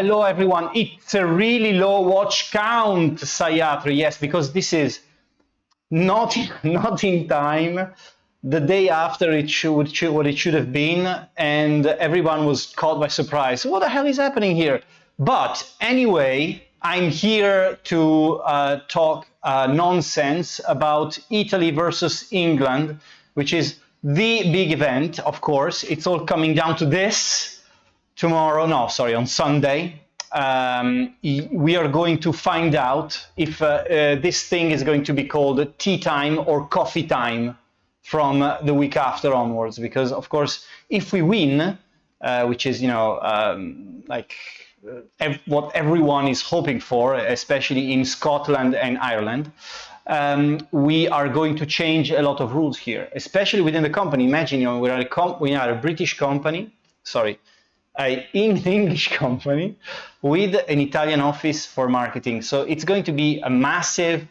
hello everyone. It's a really low watch count, Sayatri. Yes, because this is not in time. The day after it should have been, and everyone was caught by surprise. What the hell is happening here? But anyway, I'm here to talk nonsense about Italy versus England, which is the big event, of course. It's all coming down to this. On Sunday, we are going to find out if this thing is going to be called tea time or coffee time from the week after onwards. Because, of course, if we win, which is, what everyone is hoping for, especially in Scotland and Ireland, we are going to change a lot of rules here, especially within the company. Imagine, we are a British company, an English company with an Italian office for marketing. So it's going to be a massive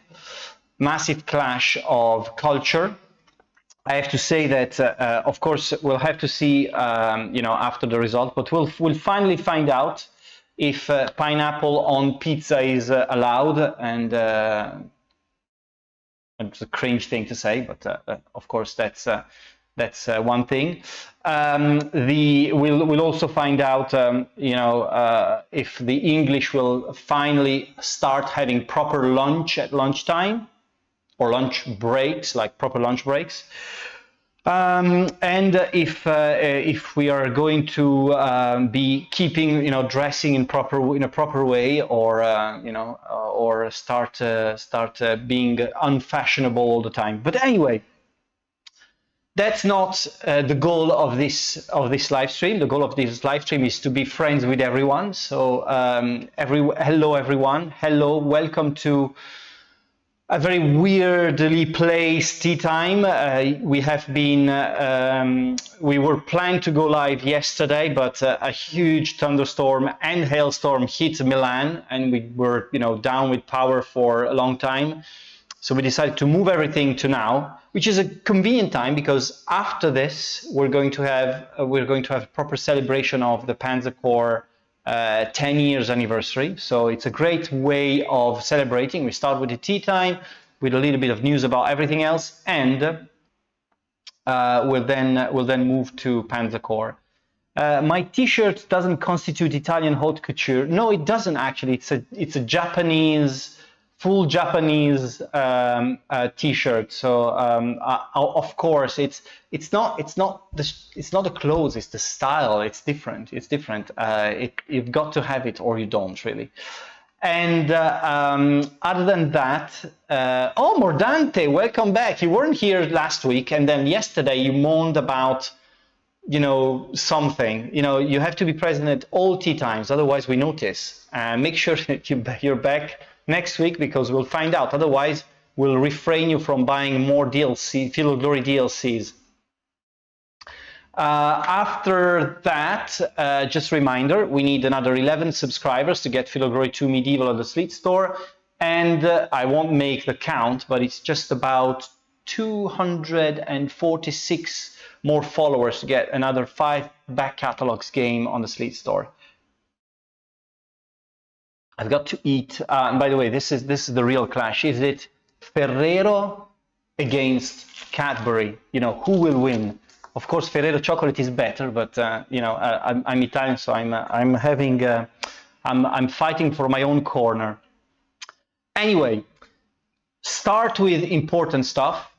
clash of culture. I have to say that, of course, we'll have to see, after the result, but we'll finally find out if pineapple on pizza is allowed. And it's a cringe thing to say, but of course that's one thing. We'll also find out, if the English will finally start having proper lunch at lunchtime, or lunch breaks, like proper lunch breaks, and if we are going to be keeping, dressing in a proper way, or or start being unfashionable all the time. But anyway, that's not the goal of this live stream. The goal of this live stream is to be friends with everyone. So hello everyone. Hello, welcome to a very weirdly placed tea time. We were planned to go live yesterday, but a huge thunderstorm and hailstorm hit Milan, and we were down with power for a long time. So we decided to move everything to now, which is a convenient time because after this we're going to have a proper celebration of the PzC2 10 years anniversary. So it's a great way of celebrating. We start with the tea time with a little bit of news about everything else, and we'll then move to PzC2. My T-shirt doesn't constitute Italian haute couture. No, it doesn't actually. It's a Japanese. Full Japanese T-shirt. So of course it's not the clothes, it's the style. It's different. You've got to have it or you don't really. And other than that, oh, Mordante, welcome back. You weren't here last week, and then yesterday you moaned about something. You have to be present at all tea times, otherwise we notice. Make sure that you're back next week, because we'll find out. Otherwise, we'll refrain you from buying more DLC, Field of Glory DLCs. After that, just a reminder, we need another 11 subscribers to get Field of Glory 2 Medieval on the Sleet Store. And I won't make the count, but it's just about 246 more followers to get another 5 back catalogs game on the Sleet Store. I've got to eat. And by the way, this is the real clash. Is it Ferrero against Cadbury? Who will win? Of course, Ferrero chocolate is better, but I'm Italian, so I'm fighting for my own corner. Anyway, start with important stuff.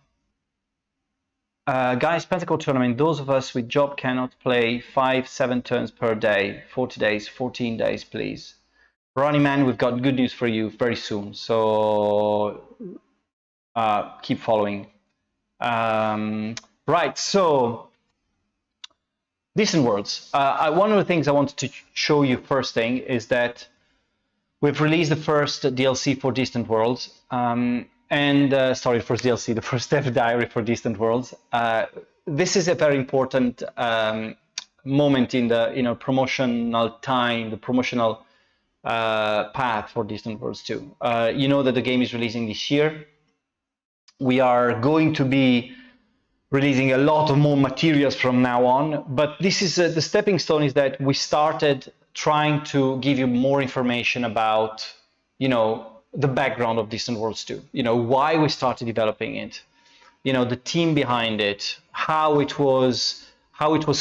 Guys, PzC2 tournament. Those of us with job cannot play 5-7 turns per day, 40 days, 14 days, please. Ronnie man, we've got good news for you very soon, so keep following. Right, so Distant Worlds. One of the things I wanted to show you first thing is that we've released the first DLC for Distant Worlds, sorry, first DLC, the first ever diary for Distant Worlds. This is a very important moment in the promotional time, the promotional path for Distant Worlds 2. You know that the game is releasing this year. We are going to be releasing a lot of more materials from now on, but this is the stepping stone is that we started trying to give you more information about, the background of Distant Worlds 2, why we started developing it, the team behind it, how it was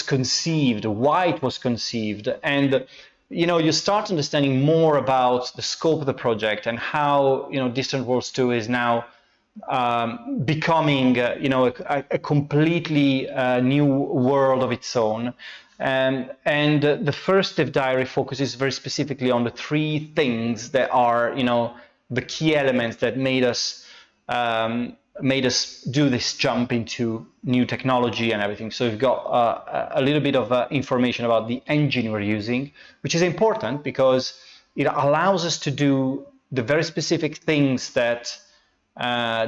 conceived, why it was conceived, and you start understanding more about the scope of the project and how Distant Worlds 2 is now becoming a completely new world of its own. And the first dev diary focuses very specifically on the three things that are the key elements that made us do this jump into new technology and everything. So we've got a little bit of information about the engine we're using, which is important because it allows us to do the very specific things that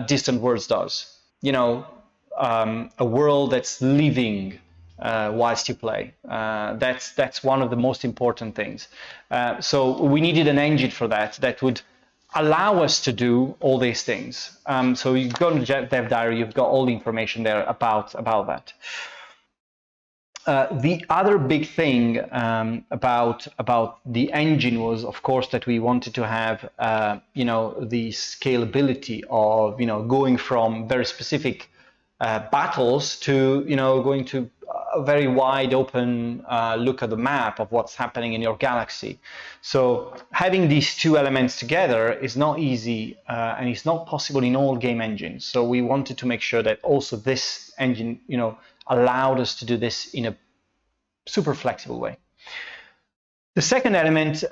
Distant Worlds does. A world that's living whilst you play. That's one of the most important things. So we needed an engine for that would allow us to do all these things. So you go to the dev diary, you've got all the information there about that. The other big thing about the engine was, of course, that we wanted to have the scalability of going from very specific battles to going to a very wide open look at the map of what's happening in your galaxy. So having these two elements together is not easy, and it's not possible in all game engines. So we wanted to make sure that also this engine allowed us to do this in a super flexible way. The second element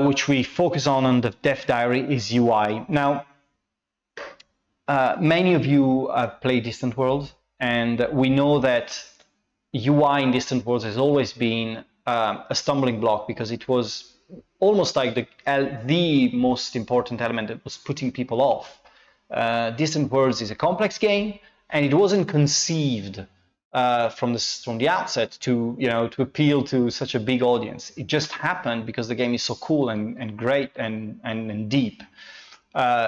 which we focus on the dev diary is UI. Now, many of you have played Distant Worlds, and we know that UI in Distant Worlds has always been a stumbling block because it was almost like the most important element that was putting people off. Distant Worlds is a complex game, and it wasn't conceived from the outset to to appeal to such a big audience. It just happened because the game is so cool and great and deep.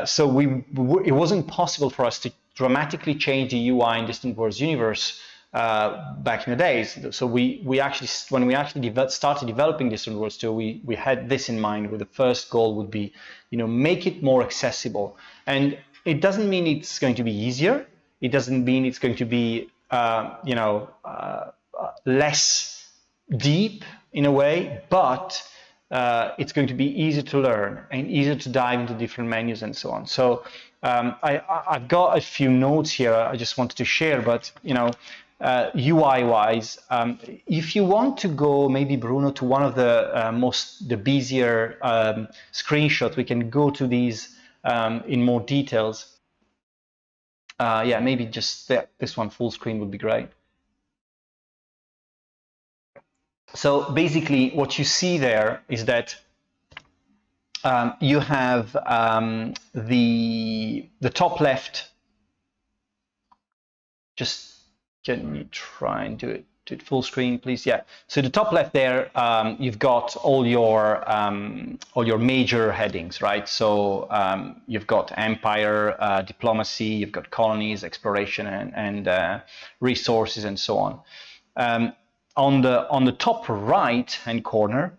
So it wasn't possible for us to dramatically change the UI in Distant Worlds universe back in the days. So we actually, when we actually started developing Distant Worlds 2, we had this in mind, where the first goal would be, make it more accessible. And it doesn't mean it's going to be easier. It doesn't mean it's going to be, less deep in a way, but it's going to be easier to learn and easier to dive into different menus and so on. So I've got a few notes here I just wanted to share, but UI-wise, if you want to go, maybe Bruno, to one of the busier screenshots, we can go to these in more details. Yeah, maybe just this one full screen would be great. So basically, what you see there is that you have the top left. Just can you try and do it full screen, please? Yeah. So the top left there, you've got all your major headings, right? So you've got empire, diplomacy, you've got colonies, exploration, and resources, and so on. On the top right hand corner,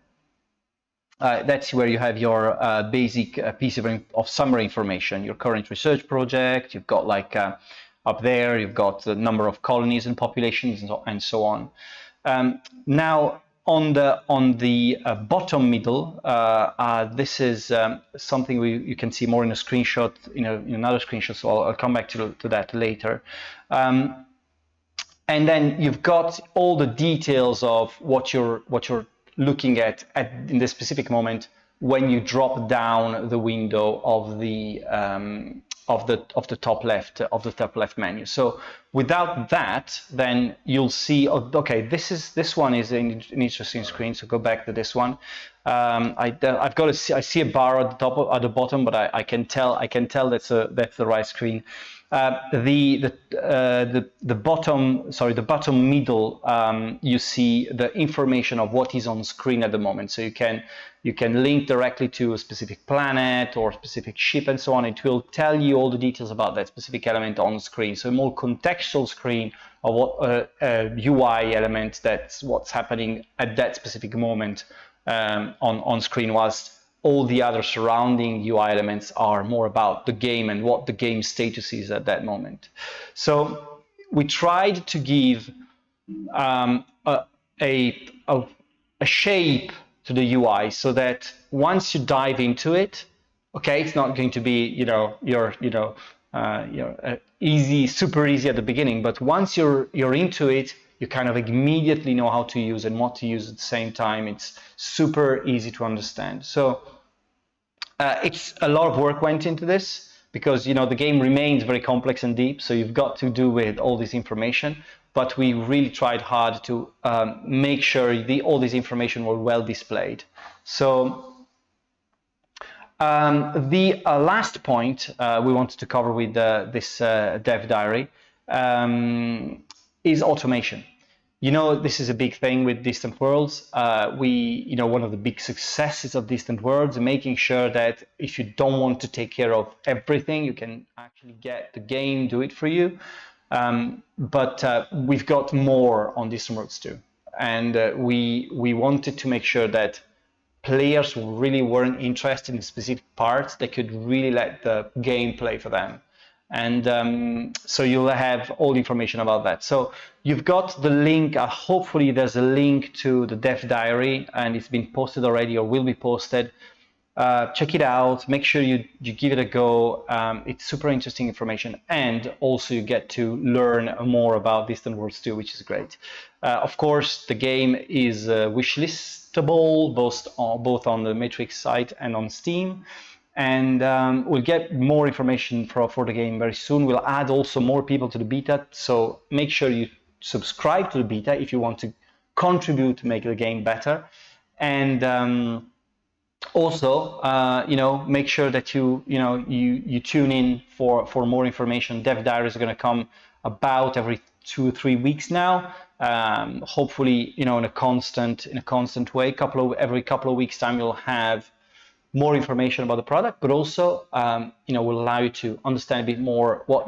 that's where you have your basic piece of summary information, your current research project. You've got like up there, you've got the number of colonies and populations and so on. Now, on the bottom middle, this is something you can see more in a screenshot, in another screenshot. So I'll come back to that later. And then you've got all the details of what you're looking at in this specific moment when you drop down the window of the top left menu. So without that, then you'll see, okay, this one is an interesting screen. So go back to this one. I see a bar at the bottom, but I can tell that's the right screen. The bottom middle, you see the information of what is on screen at the moment. So you can link directly to a specific planet or specific ship and so on. It will tell you all the details about that specific element on screen. So a more contextual screen of what UI element, that's what's happening at that specific moment on screen, whilst all the other surrounding UI elements are more about the game and what the game status is at that moment. So we tried to give a shape to the UI so that once you dive into it, okay, it's not going to be easy, super easy at the beginning, but once you're into it, you kind of immediately know how to use and what to use at the same time. It's super easy to understand. So it's a lot of work went into this because the game remains very complex and deep. So you've got to do with all this information. But we really tried hard to make sure all this information were well displayed. So the last point we wanted to cover with this dev diary is automation. This is a big thing with Distant Worlds. One of the big successes of Distant Worlds is making sure that if you don't want to take care of everything, you can actually get the game do it for you. But we've got more on Distant Worlds too, and we wanted to make sure that players who really weren't interested in specific parts, they could really let the game play for them. And so you'll have all the information about that. So you've got the link, hopefully there's a link to the dev diary, and it's been posted already or will be posted. Check it out, make sure you give it a go. It's super interesting information, and also you get to learn more about Distant Worlds 2, which is great. Of course, the game is wishlistable both on the Matrix site and on Steam, and we'll get more information for the game very soon. We'll add also more people to the beta, so make sure you subscribe to the beta if you want to contribute to make the game better. And also, make sure that you tune in for more information. Dev diaries are going to come about every 2 or 3 weeks now. Hopefully, in a constant way. Every couple of weeks time, you'll have more information about the product, but also, will allow you to understand a bit more what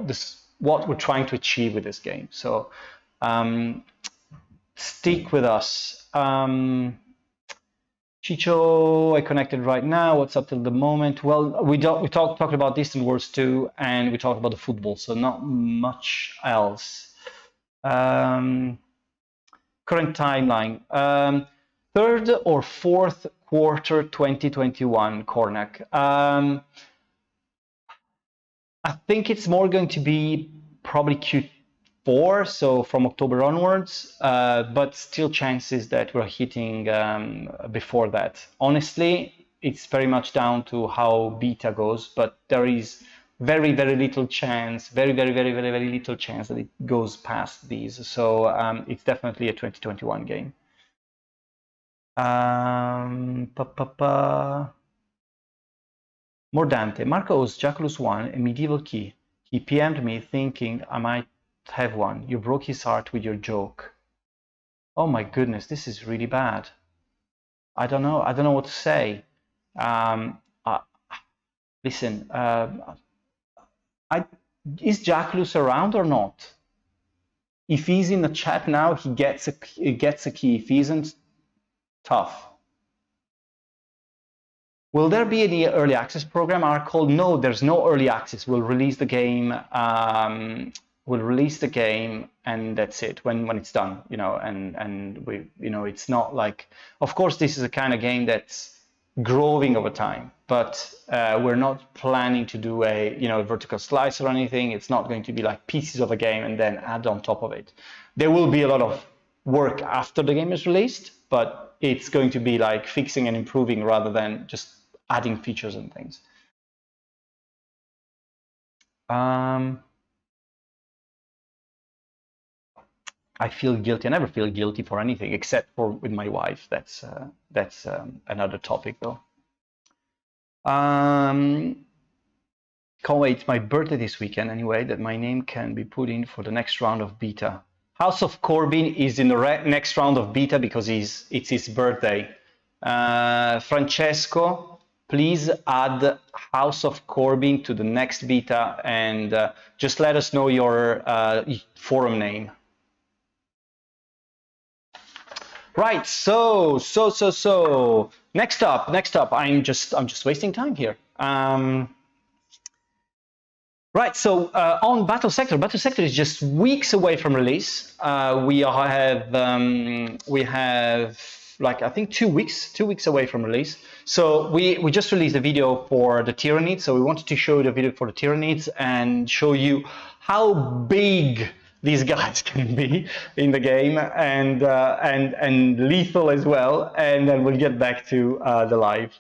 we're trying to achieve with this game. So, stick with us. Chicho, I connected right now. What's up till the moment? Well, we talked about Distant Worlds 2, and we talked about the football, so not much else. Current timeline: 3rd or 4th quarter 2021. Cornac. I think it's more going to be probably Q4, so from October onwards, but still chances that we're hitting before that. Honestly, it's very much down to how beta goes, but there is very, very little chance, very little chance that it goes past these. So it's definitely a 2021 game. Mordante, Marco's Jackalus 1, a medieval key. He PM'd me thinking I might have one. You broke his heart with your joke. Oh my goodness, this is really bad. I don't know what to say. Listen, is Jackalus around or not? If he's in the chat now, he gets a key. If he isn't, tough. Will there be any early access program, Arcol? No, there's no early access. We'll release the game. And that's it when it's done. And we, it's not like. Of course, this is a kind of game that's growing over time, but we're not planning to do a vertical slice or anything. It's not going to be like pieces of a game and then add on top of it. There will be a lot of work after the game is released, but it's going to be like fixing and improving rather than just adding features and things. I feel guilty. I never feel guilty for anything except for with my wife. That's another topic though. Can't wait. It's my birthday this weekend anyway, that my name can be put in for the next round of beta. House of Corbin is in the next round of beta because it's his birthday. Francesco, please add House of Corbin to the next beta and just let us know your forum name. Right, so next up, I'm just wasting time here. Right, so on Battle Sector is just weeks away from release. We have like I think 2 weeks away from release. So we just released a video for the Tyranids. So we wanted to show the video for the Tyranids and show you how big these guys can be in the game and lethal as well. And then we'll get back to the live.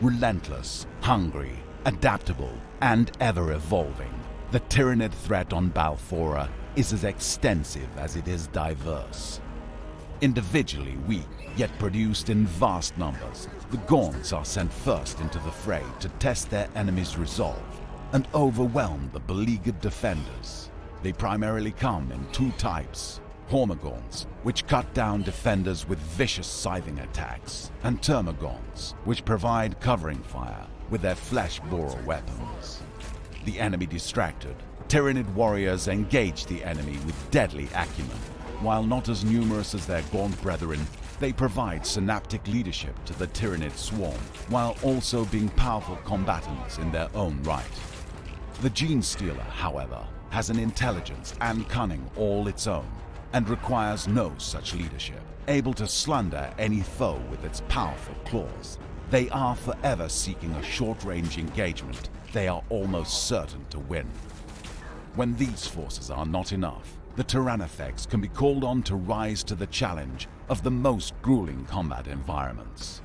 Relentless, hungry, adaptable, and ever-evolving, the Tyranid threat on Balfora is as extensive as it is diverse. Individually weak, yet produced in vast numbers, the Gaunts are sent first into the fray to test their enemy's resolve and overwhelm the beleaguered defenders. They primarily come in two types: Hormagaunts, which cut down defenders with vicious scything attacks, and Termagaunts, which provide covering fire with their flesh-borer weapons. The enemy distracted, Tyranid warriors engage the enemy with deadly acumen. While not as numerous as their Gaunt brethren, they provide synaptic leadership to the Tyranid swarm, while also being powerful combatants in their own right. The Gene Stealer, however, has an intelligence and cunning all its own, and requires no such leadership. Able to slunder any foe with its powerful claws, they are forever seeking a short-range engagement they are almost certain to win. When these forces are not enough, the Tyrannofex can be called on to rise to the challenge of the most grueling combat environments.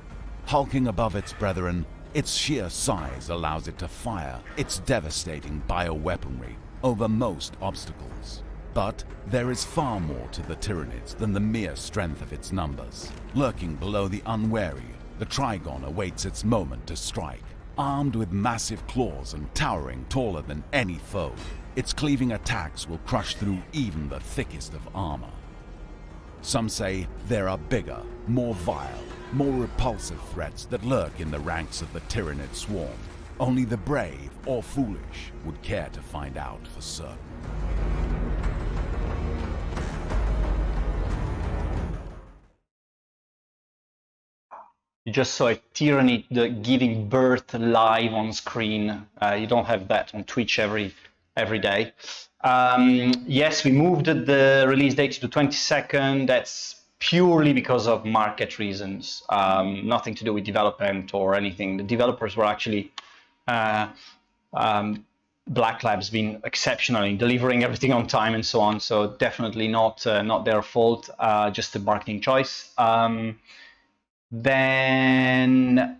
Hulking above its brethren, its sheer size allows it to fire its devastating bioweaponry over most obstacles. But there is far more to the Tyranids than the mere strength of its numbers. Lurking below the unwary, the Trigon awaits its moment to strike. Armed with massive claws and towering taller than any foe, its cleaving attacks will crush through even the thickest of armor. Some say there are bigger, more vile, more repulsive threats that lurk in the ranks of the Tyranid swarm. Only the brave or foolish would care to find out for certain. You just saw a Tyranid giving birth live on screen. You don't have that on Twitch every day. Yes, we moved the release date to the 22nd. That's purely because of market reasons, nothing to do with development or anything. The developers were actually, Black Lab's been exceptional in delivering everything on time and so on. So definitely not their fault, just a marketing choice. Then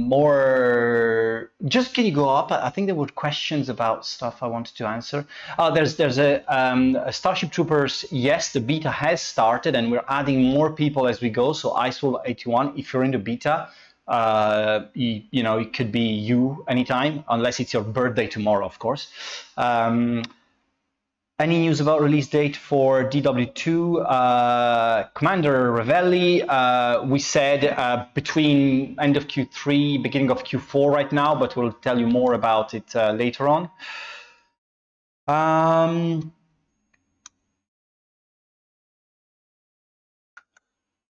more, just can you go up? I think there were questions about stuff I wanted to answer. There's a Starship Troopers. Yes, the beta has started and we're adding more people as we go. So Icewolf 81, if you're in the beta, you know, it could be you anytime, unless it's your birthday tomorrow, of course. Any news about release date for DW2? Commander Ravelli, we said between end of Q3, beginning of Q4 right now, but we'll tell you more about it later on.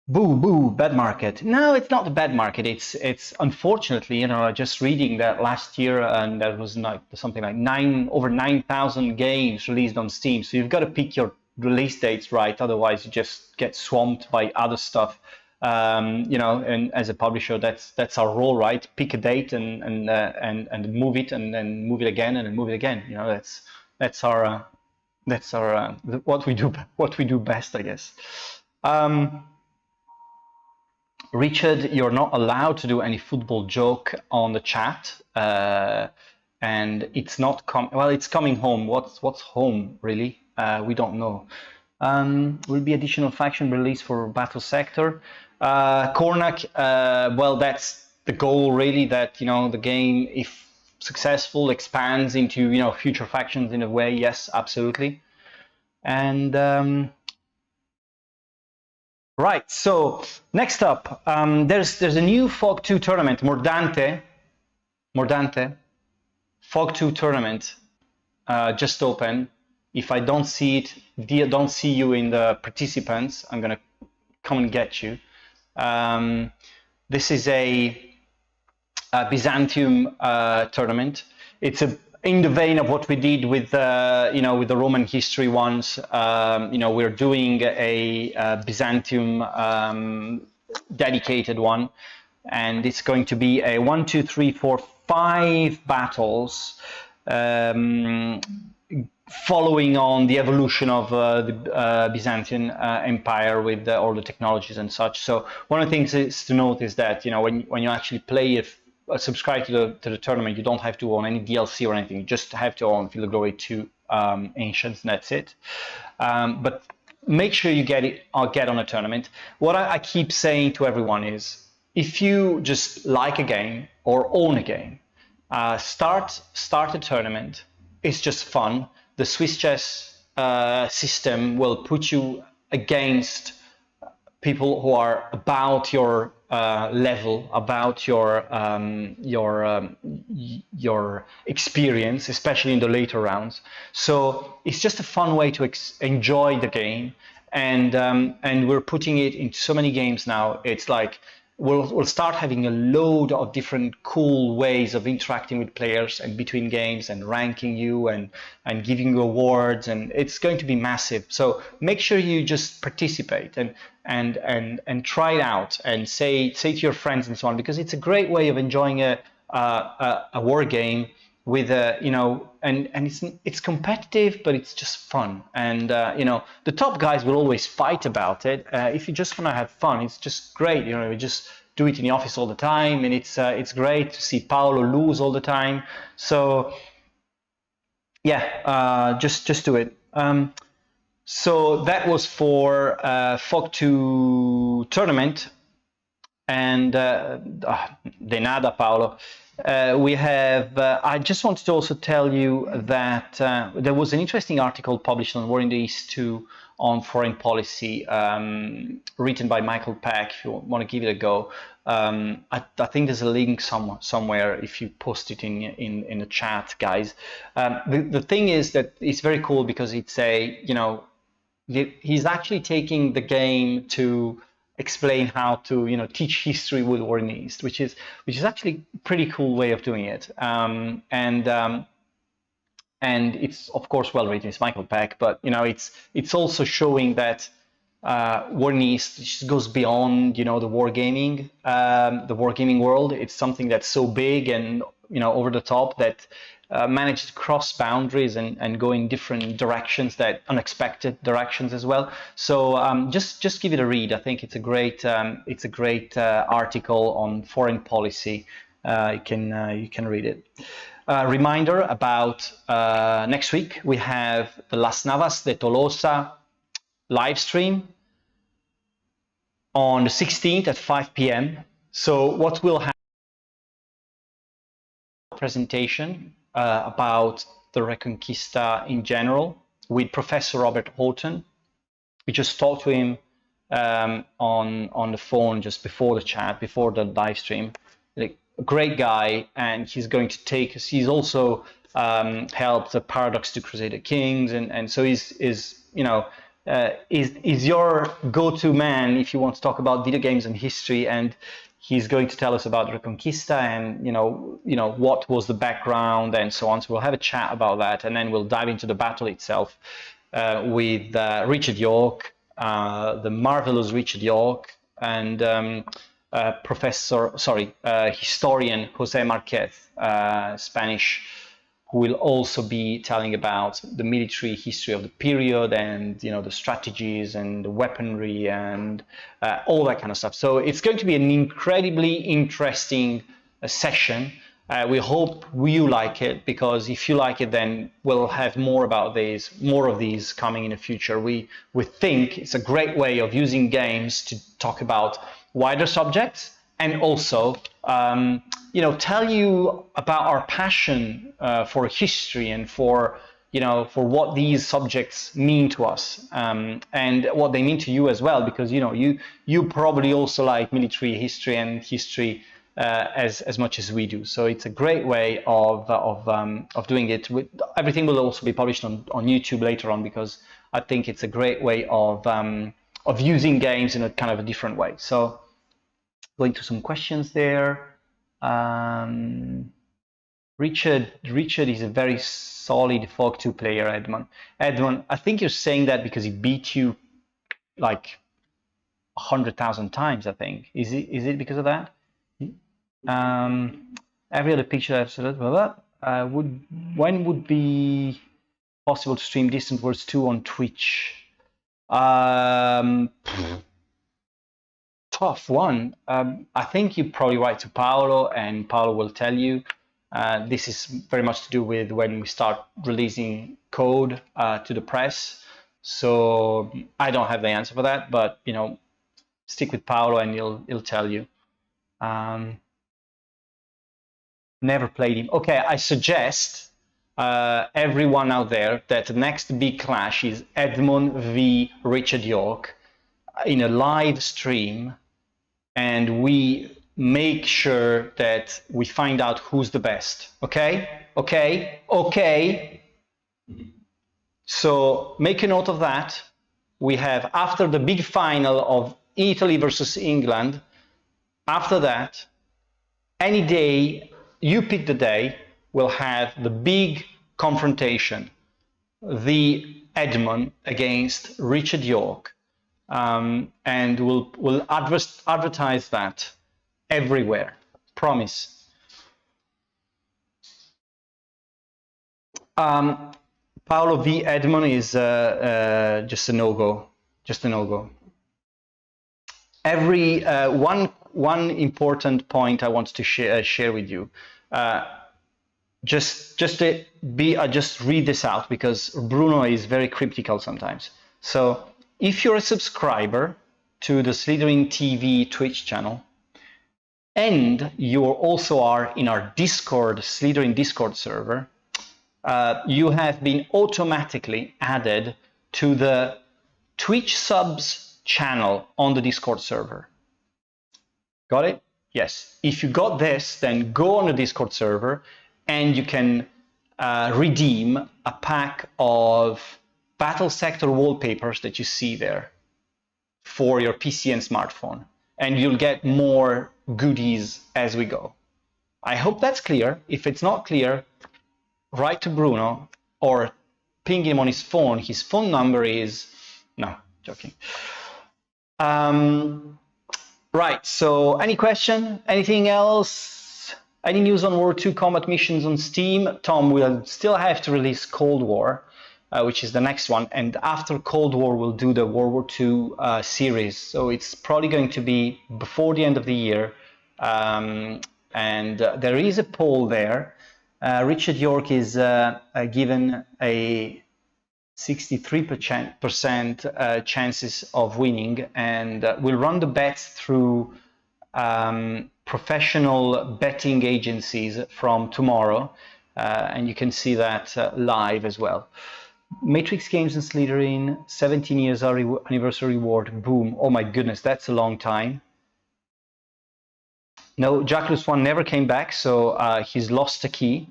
Boo, bad market. No, it's not a bad market. It's unfortunately, you know, just reading that last year, and that was like something like over 9,000 games released on Steam. So you've got to pick your release dates right, otherwise you just get swamped by other stuff. You know, and as a publisher, that's our role, right? Pick a date and move it, and then move it again, and then move it again. You know, that's our what we do best, I guess. Richard, you're not allowed to do any football joke on the chat, and it's not well, it's coming home. What's home, really? We don't know. Will be additional faction release for Battle Sector. Cornac, well, that's the goal, really, that, you know, the game, if successful, expands into, you know, future factions in a way. Yes, absolutely. And right, so next up, there's a new Fog 2 tournament, Mordante, Fog 2 tournament, just open. If I don't see it, don't see you in the participants, I'm gonna come and get you. This is a Byzantium tournament. It's in the vein of what we did with with the Roman history ones. We're doing a Byzantium dedicated one, and it's going to be a 1, 2, 3, 4, 5 battles. Following on the evolution of the Byzantine Empire with all the technologies and such. So one of the things is to note is that when you actually play it, subscribe to the tournament, you don't have to own any DLC or anything. You just have to own Field of Glory 2 Ancients, and that's it. But make sure you get on a tournament. What I keep saying to everyone is, if you just like a game or own a game, start a tournament. It's just fun. The Swiss chess system will put you against people who are about your level, about your experience, especially in the later rounds. So it's just a fun way to enjoy the game, and we're putting it into so many games now. It's like we'll start having a load of different cool ways of interacting with players and between games and ranking you and giving you awards, and it's going to be massive. So make sure you just participate and try it out and say to your friends and so on, because it's a great way of enjoying a war game with and it's competitive, but it's just fun. And the top guys will always fight about it. If you just want to have fun, it's just great. We just do it in the office all the time, and it's great to see Paolo lose all the time. So yeah, just do it. So that was for Fog 2 tournament, and de nada, Paolo. We have, I just wanted to also tell you that there was an interesting article published on War in the East 2 on foreign policy, written by Michael Peck, if you want to give it a go. I think there's a link somewhere if you post it in the chat, guys. The thing is that it's very cool because it's he's actually taking the game to explain how to teach history with War in the East, which is actually a pretty cool way of doing it. And it's of course well written. It's Michael Peck, but it's also showing that War in the East just goes beyond the wargaming world. It's something that's so big and over the top that managed to cross boundaries and go in different directions, that unexpected directions as well. So just give it a read. I think it's a great article on foreign policy. You can read it. Reminder about next week, we have the Las Navas de Tolosa live stream on the 16th at 5 p.m. So what will happen? Presentation about the Reconquista in general with Professor Robert Houghton. We just talked to him on the phone just before the chat, before the live stream. Like, a great guy, and he's going to take us. He's also helped the Paradox to Crusader Kings, and so is your go-to man if you want to talk about video games and history. And he's going to tell us about Reconquista and what was the background and so on. So we'll have a chat about that, and then we'll dive into the battle itself with Richard York, the marvelous Richard York, and historian Jose Marquez, Spanish, who will also be telling about the military history of the period and the strategies and the weaponry and all that kind of stuff. So it's going to be an incredibly interesting session. We hope you like it, because if you like it, then we'll have more of these coming in the future. We think it's a great way of using games to talk about wider subjects, and also tell you about our passion for history and for what these subjects mean to us, and what they mean to you as well, because you probably also like military history and history as much as we do. So it's a great way of doing it. Everything will also be published on YouTube later on, because I think it's a great way of using games in a kind of a different way. So going to some questions there. Richard is a very solid Folk 2 player, Edmund. Edmund, I think you're saying that because he beat you like 100,000 times, I think. Is it because of that? Every other picture I've said, when would be possible to stream Distant Worlds 2 on Twitch? Tough one. I think you probably write to Paolo, and Paolo will tell you. This is very much to do with when we start releasing code to the press. So I don't have the answer for that, but you know, stick with Paolo and he'll tell you. Never played him. Okay, I suggest everyone out there that the next big clash is Edmund v Richard York in a live stream, and we make sure that we find out who's the best. Okay? Okay? Okay? So make a note of that. We have, after the big final of Italy versus England, after that, any day, you pick the day, we'll have the big confrontation, the Edmund against Richard York, and we'll advertise that everywhere. Promise. Paolo v Edmund is just a no-go. Just a no-go. Every one important point I want to share with you. Just read this out, because Bruno is very cryptical sometimes. So if you're a subscriber to the Slitherine TV Twitch channel, and you also are in our Discord, Slitherine Discord server, you have been automatically added to the Twitch subs channel on the Discord server. Got it? Yes. If you got this, then go on the Discord server and you can redeem a pack of Battle Sector wallpapers that you see there for your PC and smartphone. And you'll get more goodies as we go. I hope that's clear. If it's not clear, write to Bruno or ping him on his phone. His phone number is... No, joking. Right, so any question? Anything else? Any news on World 2 combat missions on Steam? Tom, we'll still have to release Cold War, which is the next one. And after Cold War, we'll do the World War 2 series. So it's probably going to be before the end of the year. And there is a poll there. Richard York is given a 63% chances of winning, and we'll run the bets through professional betting agencies from tomorrow, and you can see that live as well. Matrix Games and Slitherine, 17 years anniversary reward, boom. Oh my goodness, that's a long time. No, Jacques 1 never came back, so he's lost a key,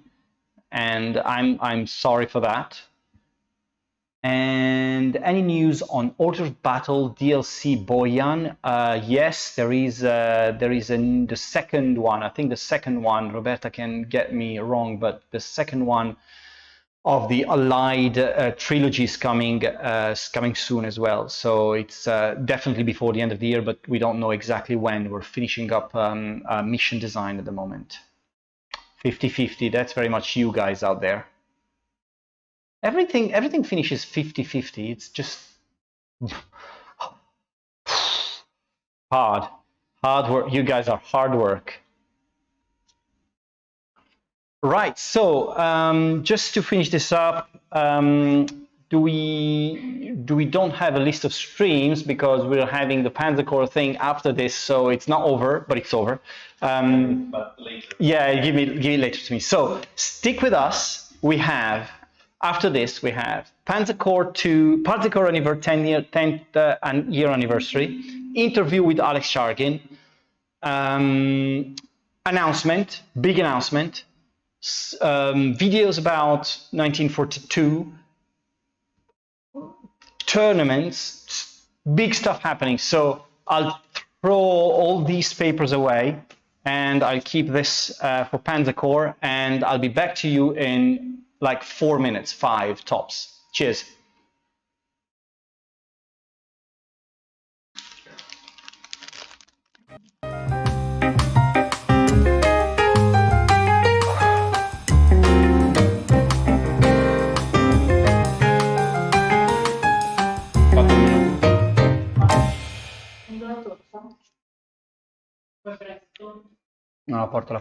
and I'm sorry for that. And any news on Order of Battle DLC Boyan? Yes, there is the second one. I think the second one, Roberta can get me wrong, but the second one of the Allied trilogy is coming soon as well. So it's definitely before the end of the year, but we don't know exactly when. We're finishing up mission design at the moment. 50-50, that's very much you guys out there. Everything finishes 50-50. It's just hard work. You guys are hard work. Right. So just to finish this up, we don't have a list of streams because we're having the Panzer Corps thing after this, so it's not over, but it's over. But later. Yeah, give it later to me. So stick with us. We have. After this, we have Panzer Corps 2, Panzer Corps 10th year anniversary, interview with Alex Shargin, announcement, big announcement, videos about 1942, tournaments, big stuff happening. So I'll throw all these papers away and I'll keep this for Panzer Corps, and I'll be back to you in like 4 minutes, 5 tops. Cheers. No, portala.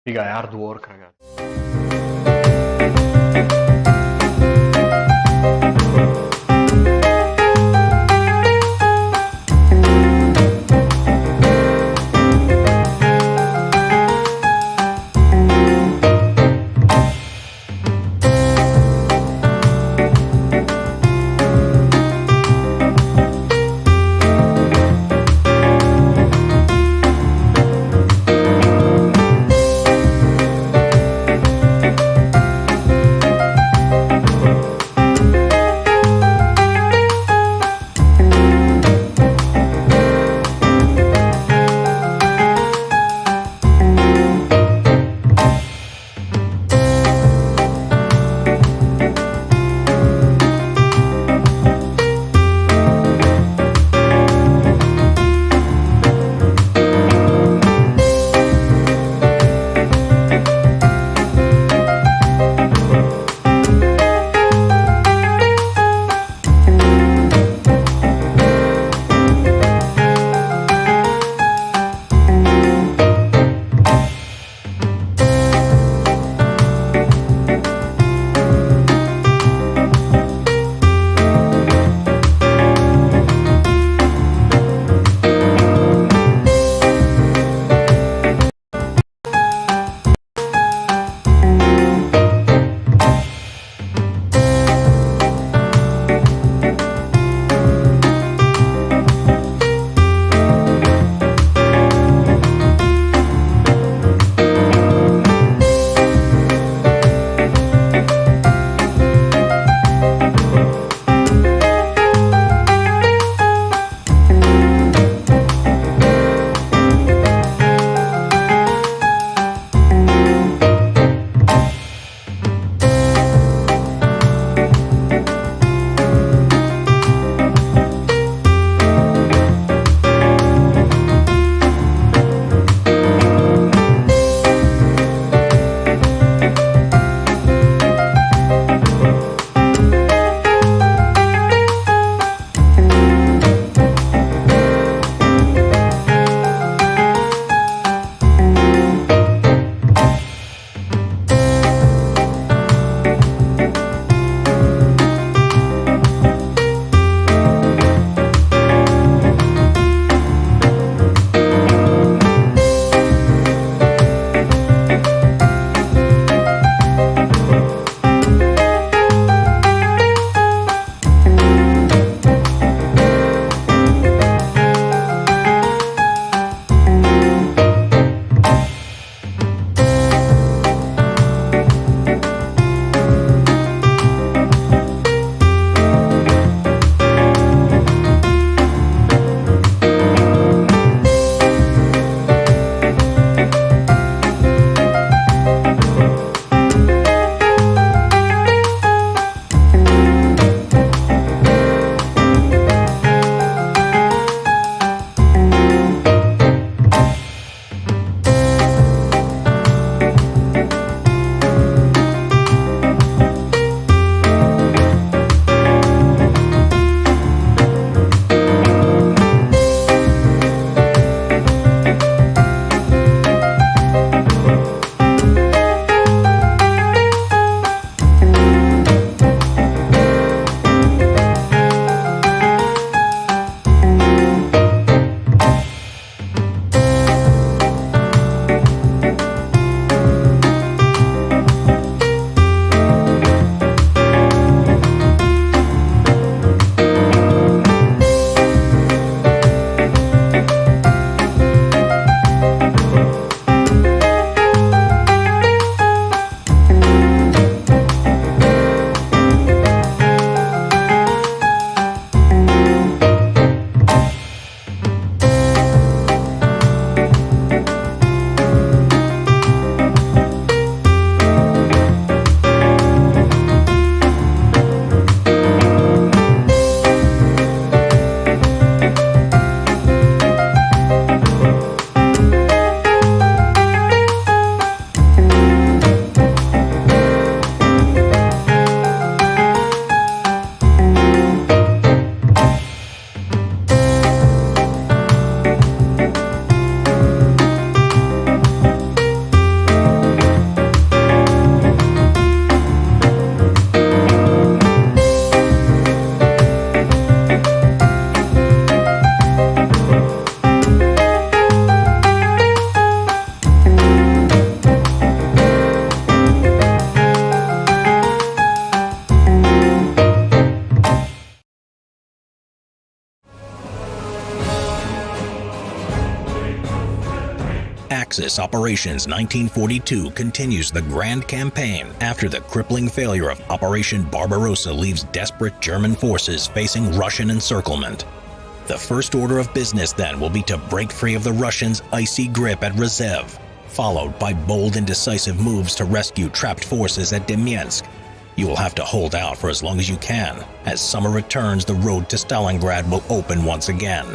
Figa, è hard work, ragazzi. Axis Operations 1942 continues the grand campaign after the crippling failure of Operation Barbarossa leaves desperate German forces facing Russian encirclement. The first order of business then will be to break free of the Russians' icy grip at Rzew, followed by bold and decisive moves to rescue trapped forces at Demyansk. You will have to hold out for as long as you can. As summer returns, the road to Stalingrad will open once again.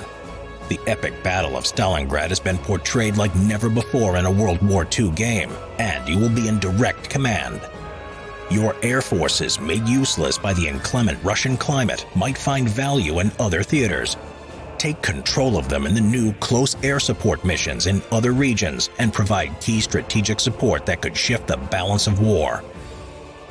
The epic Battle of Stalingrad has been portrayed like never before in a World War II game, and you will be in direct command. Your air forces, made useless by the inclement Russian climate, might find value in other theaters. Take control of them in the new close air support missions in other regions and provide key strategic support that could shift the balance of war.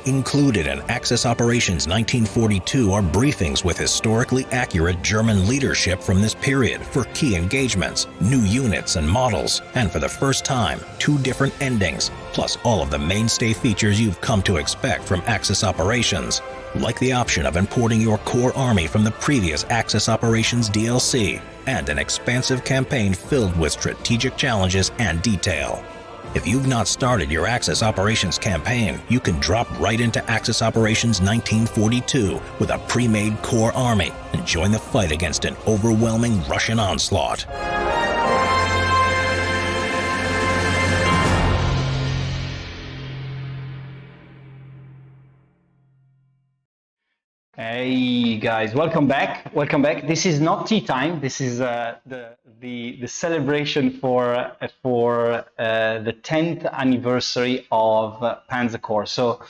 Included in Axis Operations 1942 are briefings with historically accurate German leadership from this period for key engagements, new units and models, and for the first time, 2 different endings, plus all of the mainstay features you've come to expect from Axis Operations, like the option of importing your core army from the previous Axis Operations DLC, and an expansive campaign filled with strategic challenges and detail. If you've not started your Axis Operations campaign, you can drop right into Axis Operations 1942 with a pre-made core army and join the fight against an overwhelming Russian onslaught. Hey guys, welcome back. Welcome back. This is not tea time. This is the celebration for the 10th anniversary of Panzer Corps. So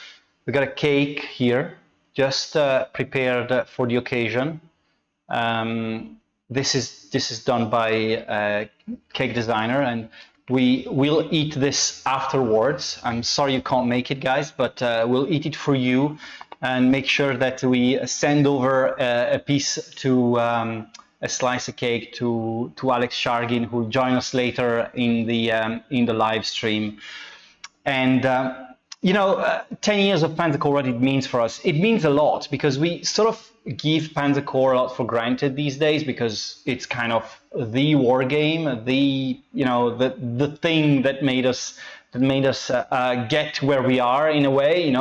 we got a cake here, just prepared for the occasion. This is done by a cake designer, and we will eat this afterwards. I'm sorry you can't make it, guys, but we'll eat it for you. And make sure that we send over a piece to a slice of cake to Alex Shargin, who will join us later in the live stream. And you know, 10 years of Panzer Corps, what it means for us, it means a lot, because we sort of give Panzer Corps a lot for granted these days, because it's kind of the war game, the the thing that made us get where we are in a way. It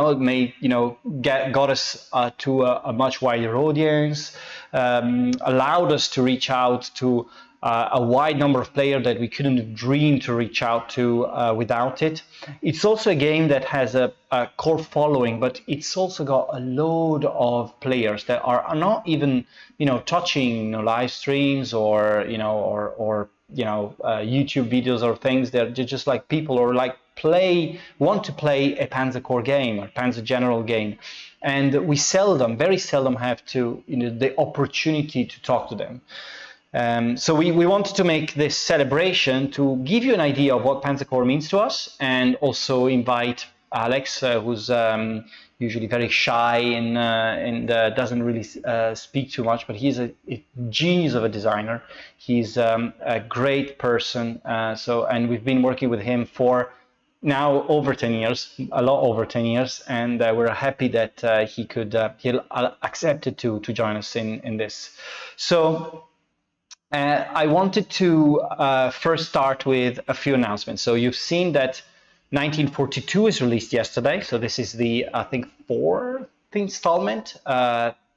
got us to a much wider audience, allowed us to reach out to a wide number of players that we couldn't have dreamed to reach out to without it. It's also a game that has a core following, but it's also got a load of players that are not even touching live streams or YouTube videos or things. They're just like people or like want to play a Panzer Corps game or Panzer General game, and we very seldom have to the opportunity to talk to them. So we wanted to make this celebration to give you an idea of what Panzer Corps means to us, and also invite Alex, who's usually very shy and doesn't really speak too much, but he's a genius of a designer. He's a great person. And we've been working with him for now over 10 years, a lot over 10 years, and we're happy that he'll accepted to join us in this. So I wanted to first start with a few announcements. So you've seen that 1942 is released yesterday. So this is the, I think, 4th installment.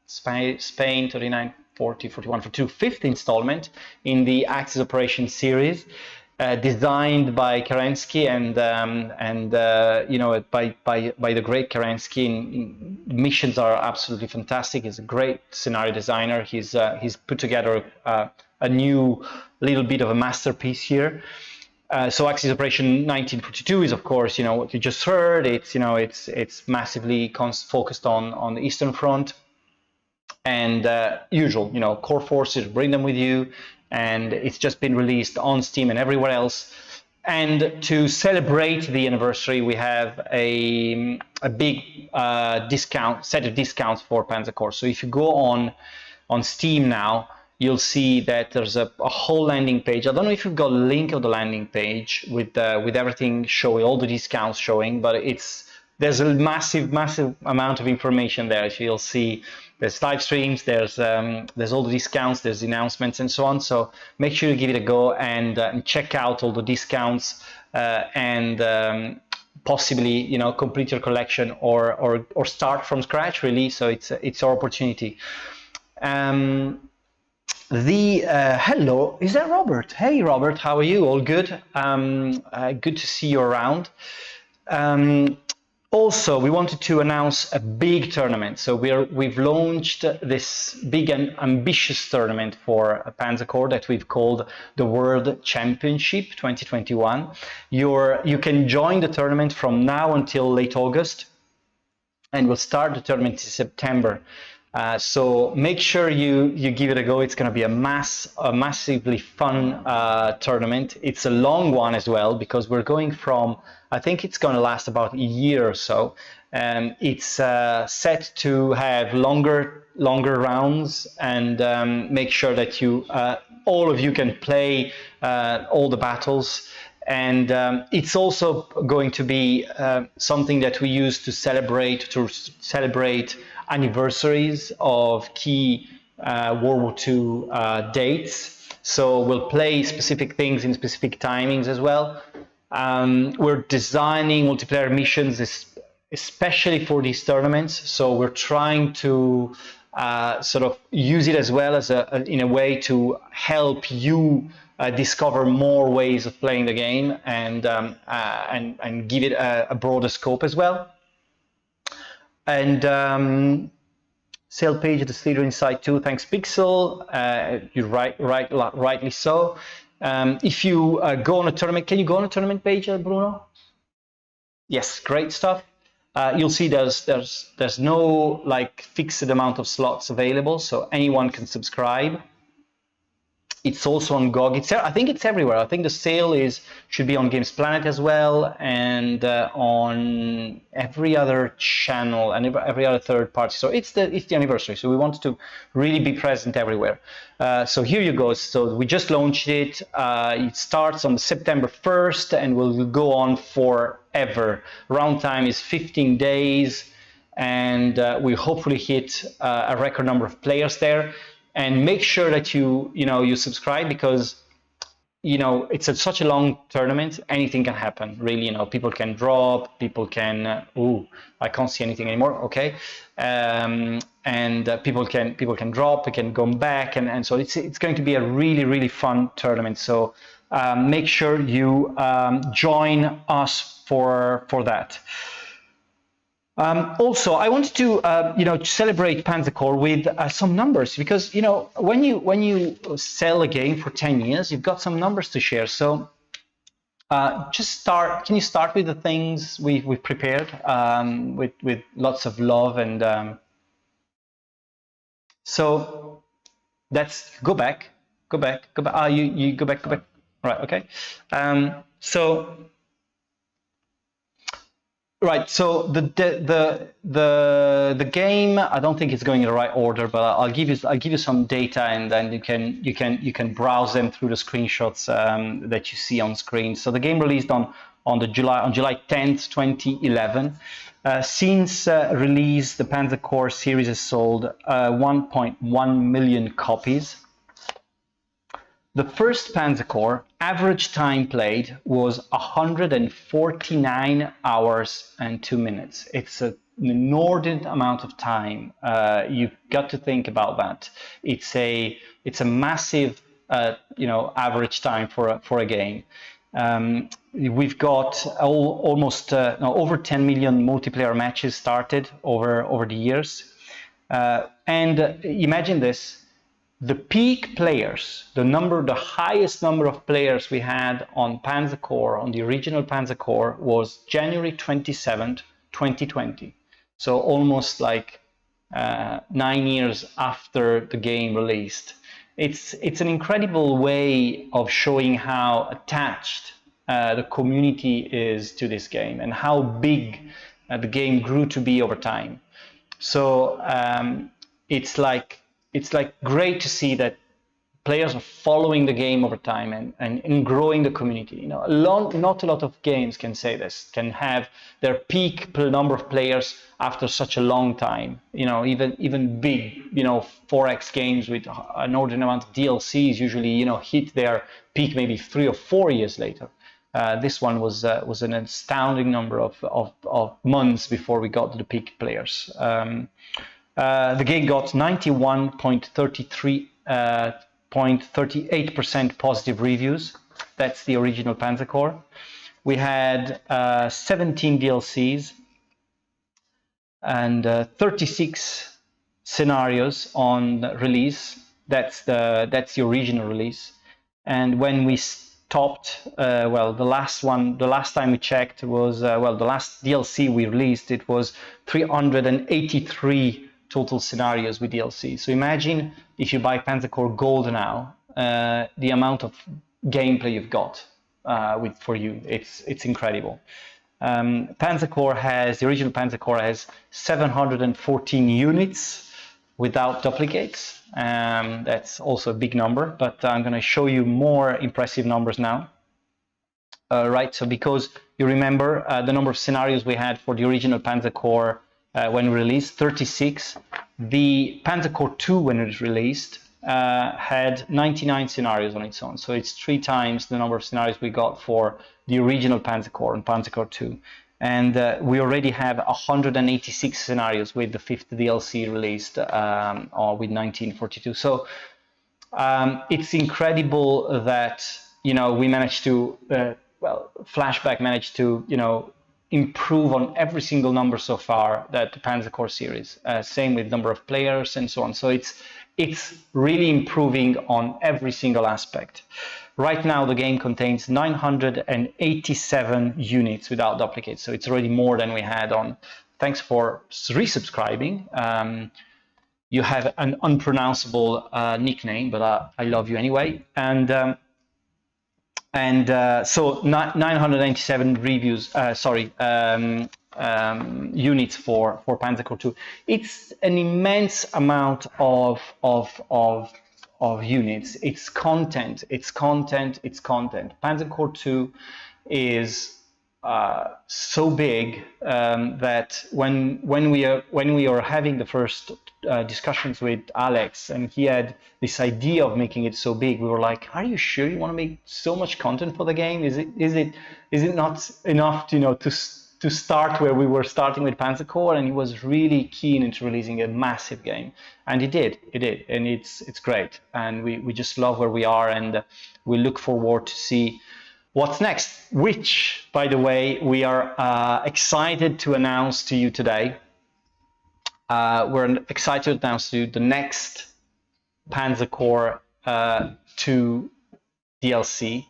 Spain, 39, 40, 41, 42, 5th installment in the Axis Operations series. Designed by Kerensky and by the great Kerensky. Missions are absolutely fantastic. He's a great scenario designer. He's put together a new little bit of a masterpiece here. So Axis Operation 1942 is, of course, what you just heard. It's massively focused on the Eastern Front, and usual, core forces, bring them with you. And it's just been released on Steam and everywhere else. And to celebrate the anniversary, we have a big set of discounts for Panzer Corps. So if you go on Steam now, you'll see that there's a whole landing page. I don't know if you've got a link of the landing page with everything showing, all the discounts showing, but there's a massive amount of information there. So you'll see there's live streams, there's all the discounts, there's announcements and so on. So make sure you give it a go and check out all the discounts and possibly, you know, complete your collection or start from scratch, really. So it's our opportunity. Hello, is that Robert? Hey Robert, how are you? All good? Good to see you around. Also, we wanted to announce a big tournament. So we've launched this big and ambitious tournament for Panzer Corps that we've called the World Championship 2021. You can join the tournament from now until late August, and we'll start the tournament in September. So make sure you give it a go. It's going to be a massively fun tournament. It's a long one as well, because we're going from, I think it's going to last about a year or so. It's set to have longer rounds and make sure that all of you can play all the battles. And it's also going to be something that we use to celebrate anniversaries of key World War II dates. So we'll play specific things in specific timings as well. We're designing multiplayer missions especially for these tournaments. So we're trying to sort of use it as well as in a way to help you discover more ways of playing the game and give it a broader scope as well. And sale page at the Slitherine site too. Thanks, Pixel. You're rightly so. If you go on a tournament, can you go on a tournament page, Bruno? Yes, great stuff. You'll see there's no like fixed amount of slots available, so anyone can subscribe. It's also on GOG. I think it's everywhere. I think the sale should be on Games Planet as well, and on every other channel and every other third party. So it's the anniversary. So we want to really be present everywhere. So here you go. So we just launched it. It starts on September 1st and will go on forever. Round time is 15 days, and we hopefully hit a record number of players there. And make sure that you subscribe, because it's such a long tournament. Anything can happen, really. People can drop, people can I can't see anything anymore. Okay, and people can drop, they can go back, and so it's going to be a really fun tournament. So make sure you join us for that. Also, I wanted to celebrate Panzer Corps with some numbers, because when you sell a game for 10 years, you've got some numbers to share. So just start. Can you start with the things we've prepared with lots of love and so that's go back. You go back. Right. Okay. Right, so the game, I don't think it's going in the right order, but I'll give you some data, and then you can browse them through the screenshots that you see on screen. So the game released on July 10th, 2011. Since release, the Panzer Corps series has sold 1.1 million copies. The first Panzer Corps average time played was 149 hours and 2 minutes. It's an inordinate amount of time. You've got to think about that. It's a massive average time for a game. We've got almost over 10 million multiplayer matches started over the years. And imagine this. The peak players, the highest number of players we had on Panzer Corps, on the original Panzer Corps, was January 27th, 2020. So almost like 9 years after the game released. It's an incredible way of showing how attached the community is to this game and how big the game grew to be over time. So it's like great to see that players are following the game over time and growing the community. You know, not a lot of games can say this, can have their peak number of players after such a long time. You know, even big, you know, 4X games with an ordinary amount of DLCs usually, you know, hit their peak maybe 3 or 4 years later. This one was an astounding number of months before we got to the peak players. The game got 91.38% positive reviews. That's the original Panzer Corps. We had 17 DLCs and 36 scenarios on release. That's the original release. And when we stopped, well, the last time we checked was, well, the last DLC we released, it was 383 total scenarios with DLC. So imagine if you buy Panzer Corps Gold now, the amount of gameplay you've got for you. It's incredible. Panzer Corps the original Panzer Corps has 714 units without duplicates. That's also a big number, but I'm going to show you more impressive numbers now. Right, so because you remember the number of scenarios we had for the original Panzer Corps when released, 36. The Panzer Corps 2, when it was released, had 99 scenarios on its own. So it's 3 times the number of scenarios we got for the original Panzer Corps and Panzer Corps 2. And we already have 186 scenarios with the 5th DLC released, or with 1942. So it's incredible that, you know, we managed to, well, Flashback managed to, you know, improve on every single number so far that the Panzer Corps series. Same with number of players and so on. So it's really improving on every single aspect. Right now, the game contains 987 units without duplicates. So it's already more than we had on. Thanks for resubscribing. You have an unpronounceable nickname, but I love you anyway. So 997 reviews, units for Panzer Corps 2. It's an immense amount of units. It's content. Panzer Corps 2 is so big that when we are having the first discussions with Alex, and he had this idea of making it so big, we were like, "Are you sure you want to make so much content for the game? Is it not enough, you know, to start where we were starting with Panzer Corps?" And he was really keen into releasing a massive game, and he did, and it's great, and we just love where we are, and we look forward to see what's next, which, by the way, we are excited to announce to you today. We're excited to announce to you the next Panzer Corps 2 DLC.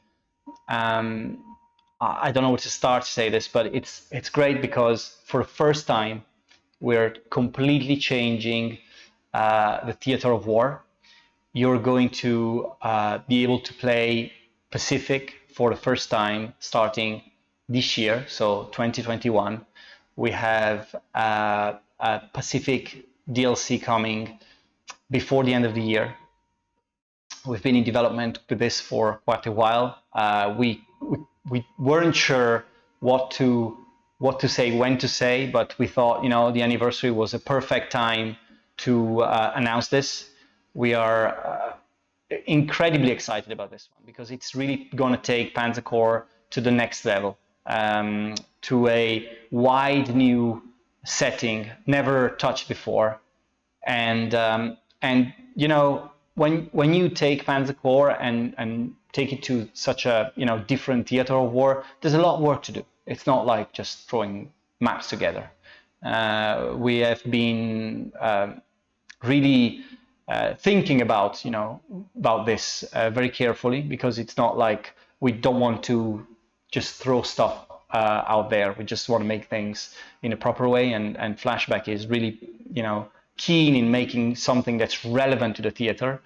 I don't know where to start to say this, but it's great because for the first time we're completely changing the theater of war. You're going to be able to play Pacific for the first time starting this year, so 2021. We have a Pacific DLC coming before the end of the year. We've been in development with this for quite a while. We weren't sure what to say, when to say, but we thought, you know, the anniversary was a perfect time to announce this. We are incredibly excited about this one because it's really going to take Panzer Corps to the next level, to a wide new setting never touched before, and you know, when you take Panzer Corps and take it to such a, you know, different theater of war, there's a lot of work to do. It's not like just throwing maps together. We have been really thinking about, you know, about this very carefully, because it's not like we don't want to just throw stuff out there. We just want to make things in a proper way, and Flashback is really, you know, keen in making something that's relevant to the theater.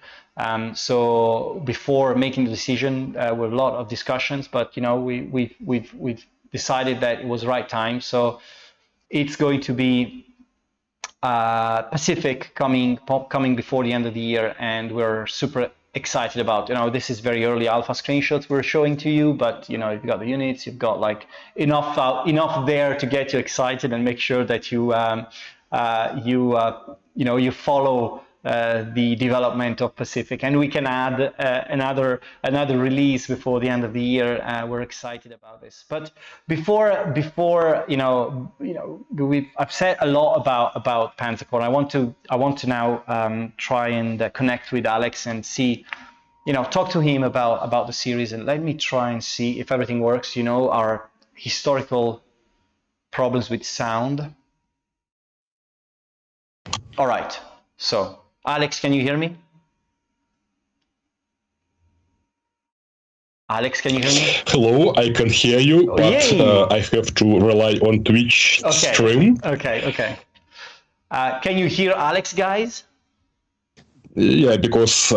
So before making the decision, with a lot of discussions, but, you know, we've decided that it was the right time. So it's going to be Pacific coming before the end of the year, and we're super excited about. This is very early alpha screenshots we're showing to you, but you've got the units, you've got like enough there to get you excited and make sure that you you follow the development of Pacific, and we can add another release before the end of the year. We're excited about this. But before I've said a lot about Panzercore. I want to now try and connect with Alex and see, talk to him about the series, and let me try and see if everything works. Our historical problems with sound. All right, so Alex, can you hear me? Alex, can you hear me? Hello, I can hear you, but I have to rely on Twitch stream. Okay. Can you hear Alex, guys? Yeah, because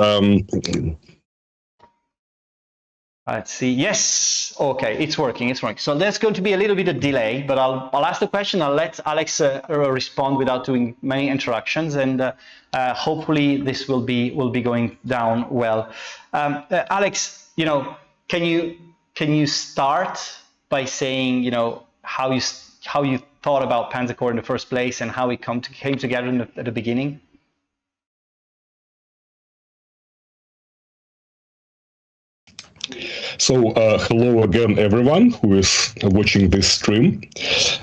let's see. Yes. Okay, it's working. So there's going to be a little bit of delay, but I'll ask the question. I'll let Alex respond without doing many interactions, and hopefully this will be going down well. Alex, can you start by saying how you thought about Panzercore in the first place and how it came together at the beginning? So, hello again, everyone who is watching this stream.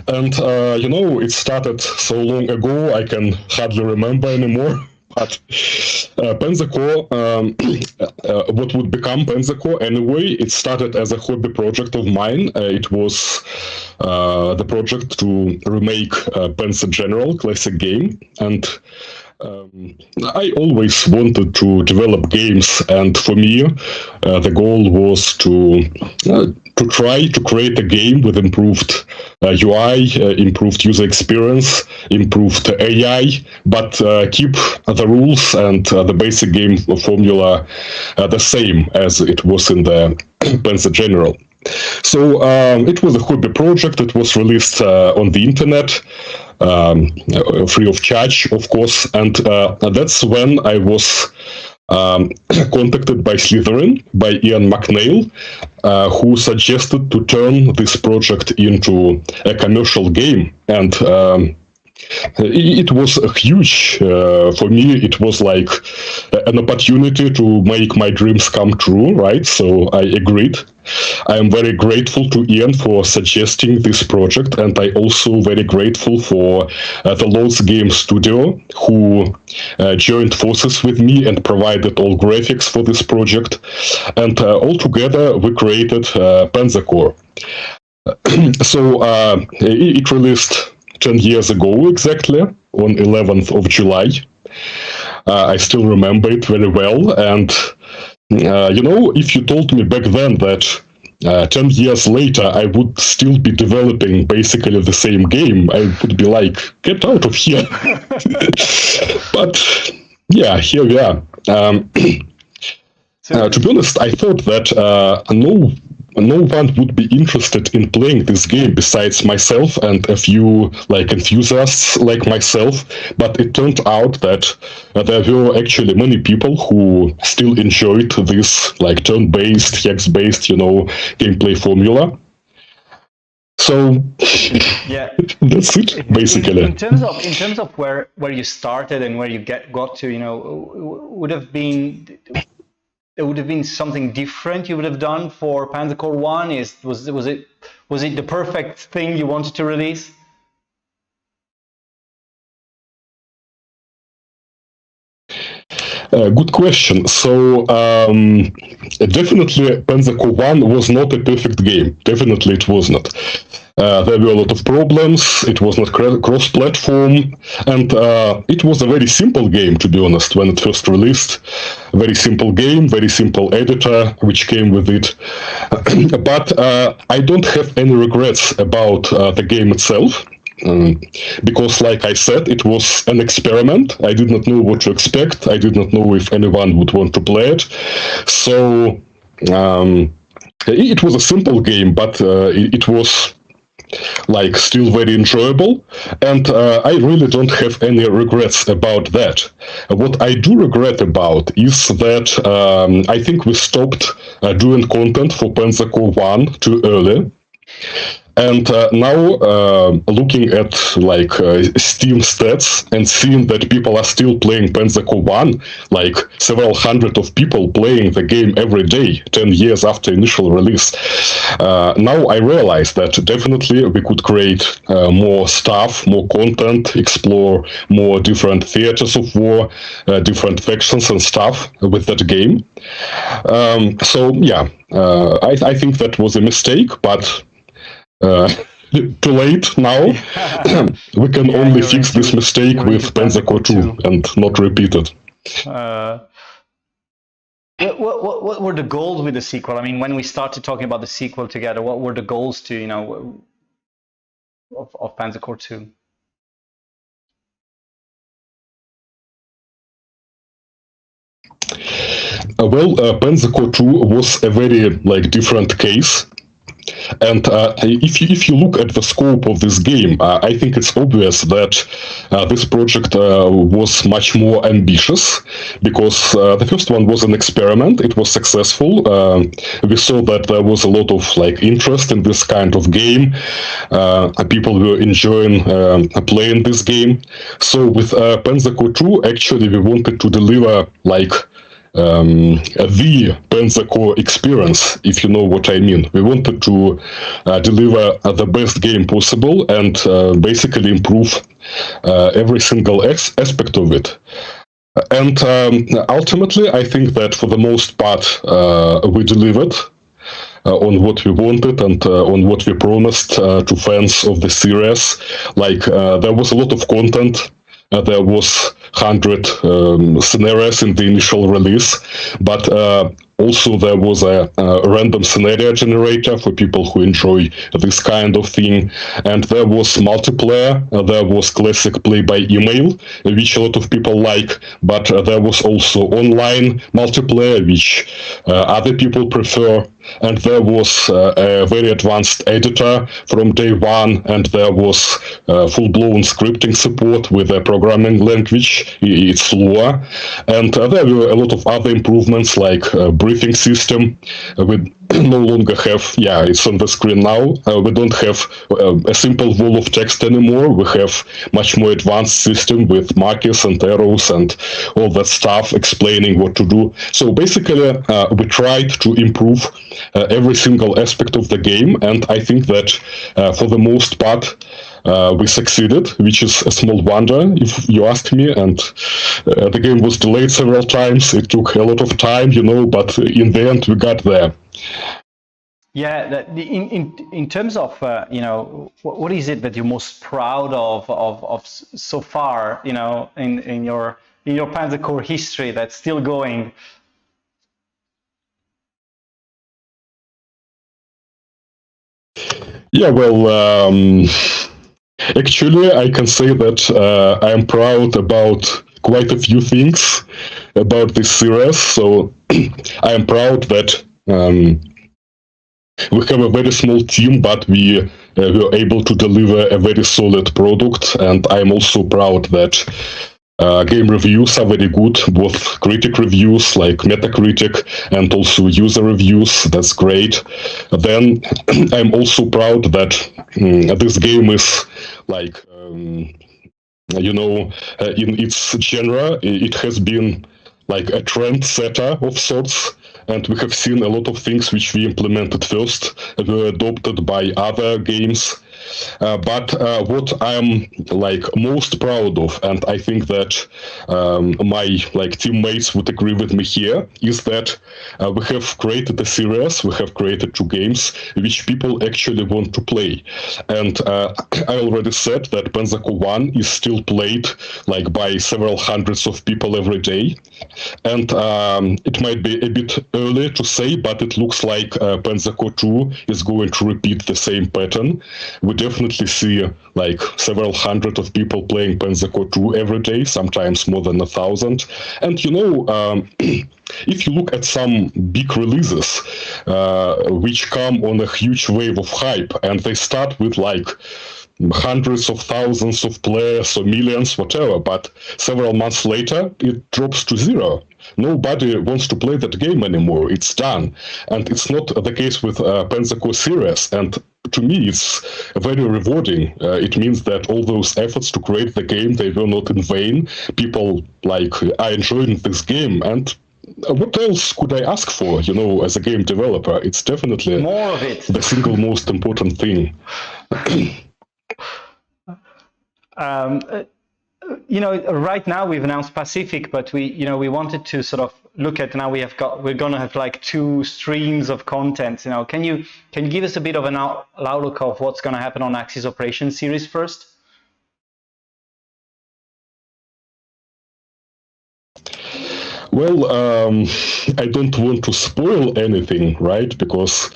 And, it started so long ago, I can hardly remember anymore. But Panzercore, what would become Panzercore anyway, it started as a hobby project of mine. It was the project to remake Panzer General classic game. And I always wanted to develop games, and for me, the goal was to try to create a game with improved UI, improved user experience, improved AI, but keep the rules and the basic game formula the same as it was in the Panzer General. So it was a hobby project. It was released on the internet, free of charge, of course, and that's when I was contacted by Slitherine, by Ian McNeil, who suggested to turn this project into a commercial game. And it was huge for me. It was like an opportunity to make my dreams come true, right? So I agreed. I am very grateful to Ian for suggesting this project, and I also very grateful for the Loads Game Studio, who joined forces with me and provided all graphics for this project. And all together we created Panzercore. So it released 10 years ago exactly, on 11th of July. I still remember it very well, and if you told me back then that 10 years later I would still be developing basically the same game, I would be like, get out of here. But yeah, here we are. To be honest, I thought that no one would be interested in playing this game besides myself and a few enthusiasts like myself, but it turned out that there were actually many people who still enjoyed this turn-based, hex-based, gameplay formula. So yeah, that's it basically. In terms of where you started and where you got to, it would have been something different you would have done for Panzercore 1? Was it the perfect thing you wanted to release? Good question. So definitely Panzercore 1 was not a perfect game. Definitely it was not. There were a lot of problems. It was not cross-platform, and it was a very simple game, to be honest, when it first released. Very simple game, very simple editor, which came with it. But I don't have any regrets about the game itself. Because, like I said, it was an experiment. I did not know what to expect. I did not know if anyone would want to play it. So it was a simple game, but it was like still very enjoyable, and I really don't have any regrets about that. What I do regret about is that I think we stopped doing content for PzC2 1 too early. And now looking at like Steam stats and seeing that people are still playing PzC2 1, like several hundred of people playing the game every day, 10 years after initial release, now I realize that definitely we could create more stuff, more content, explore more different theaters of war, different factions and stuff with that game. So yeah, I think that was a mistake, but too late now. We can only fix this mistake with PzC2 and not repeat it. What were the goals with the sequel? I mean, when we started talking about the sequel together, what were the goals to, you know, of PzC2? Well, PzC2 was a very like different case. And if you look at the scope of this game, I think it's obvious that this project was much more ambitious, because the first one was an experiment. It was successful. We saw that there was a lot of like interest in this kind of game. People were enjoying playing this game. So with PzC2, actually, we wanted to deliver like the PzC2 experience, if you know what I mean. We wanted to deliver the best game possible and basically improve every single aspect of it. And ultimately, I think that for the most part, we delivered on what we wanted and on what we promised to fans of the series. Like, there was a lot of content. There was 100 scenarios in the initial release, but also there was a random scenario generator for people who enjoy this kind of thing, and there was multiplayer, there was classic play by email, which a lot of people like, but there was also online multiplayer, which other people prefer, and there was a very advanced editor from day one, and there was full-blown scripting support with a programming language. It's Lua, and there were a lot of other improvements like briefing system. We no longer have, yeah, it's on the screen now. We don't have a simple wall of text anymore. We have much more advanced system with markers and arrows and all that stuff explaining what to do. So basically, we tried to improve every single aspect of the game, and I think that for the most part, we succeeded, which is a small wonder, if you ask me. And the game was delayed several times. It took a lot of time, you know, but in the end, we got there. Yeah, in terms of you know, what is it that you're most proud of so far, you know, in your PzC2 history that's still going? Yeah, well, actually, I can say that I am proud about quite a few things about this series. So I am proud that we have a very small team, but we were able to deliver a very solid product. And I'm also proud that game reviews are very good, both critic reviews like Metacritic and also user reviews. That's great. Then I'm also proud that this game is like, you know, in its genre, it has been like a trendsetter of sorts. And we have seen a lot of things which we implemented first were adopted by other games. But what I'm like most proud of, and I think that my like teammates would agree with me here, is that we have created a series, we have created 2 games which people actually want to play. And I already said that PzC2 1 is still played like by several hundreds of people every day. And it might be a bit early to say, but it looks like PzC2 2 is going to repeat the same pattern. we definitely see like several hundred of people playing PzC2 every day, sometimes more than 1,000. And if you look at some big releases which come on a huge wave of hype, and they start with like hundreds of thousands of players or millions, whatever, but several months later it drops to zero. Nobody wants to play that game anymore. It's done. And it's not the case with PzC series. And to me, it's very rewarding. It means that all those efforts to create the game, they were not in vain. People are enjoying this game. And what else could I ask for, as a game developer? It's definitely more of it. The single most important thing. Right now we've announced Pacific, but we wanted to sort of look at, now we're going to have like 2 streams of content. Can you give us a bit of an outlook of what's going to happen on Axis Operations series first? Well, I don't want to spoil anything, right? Because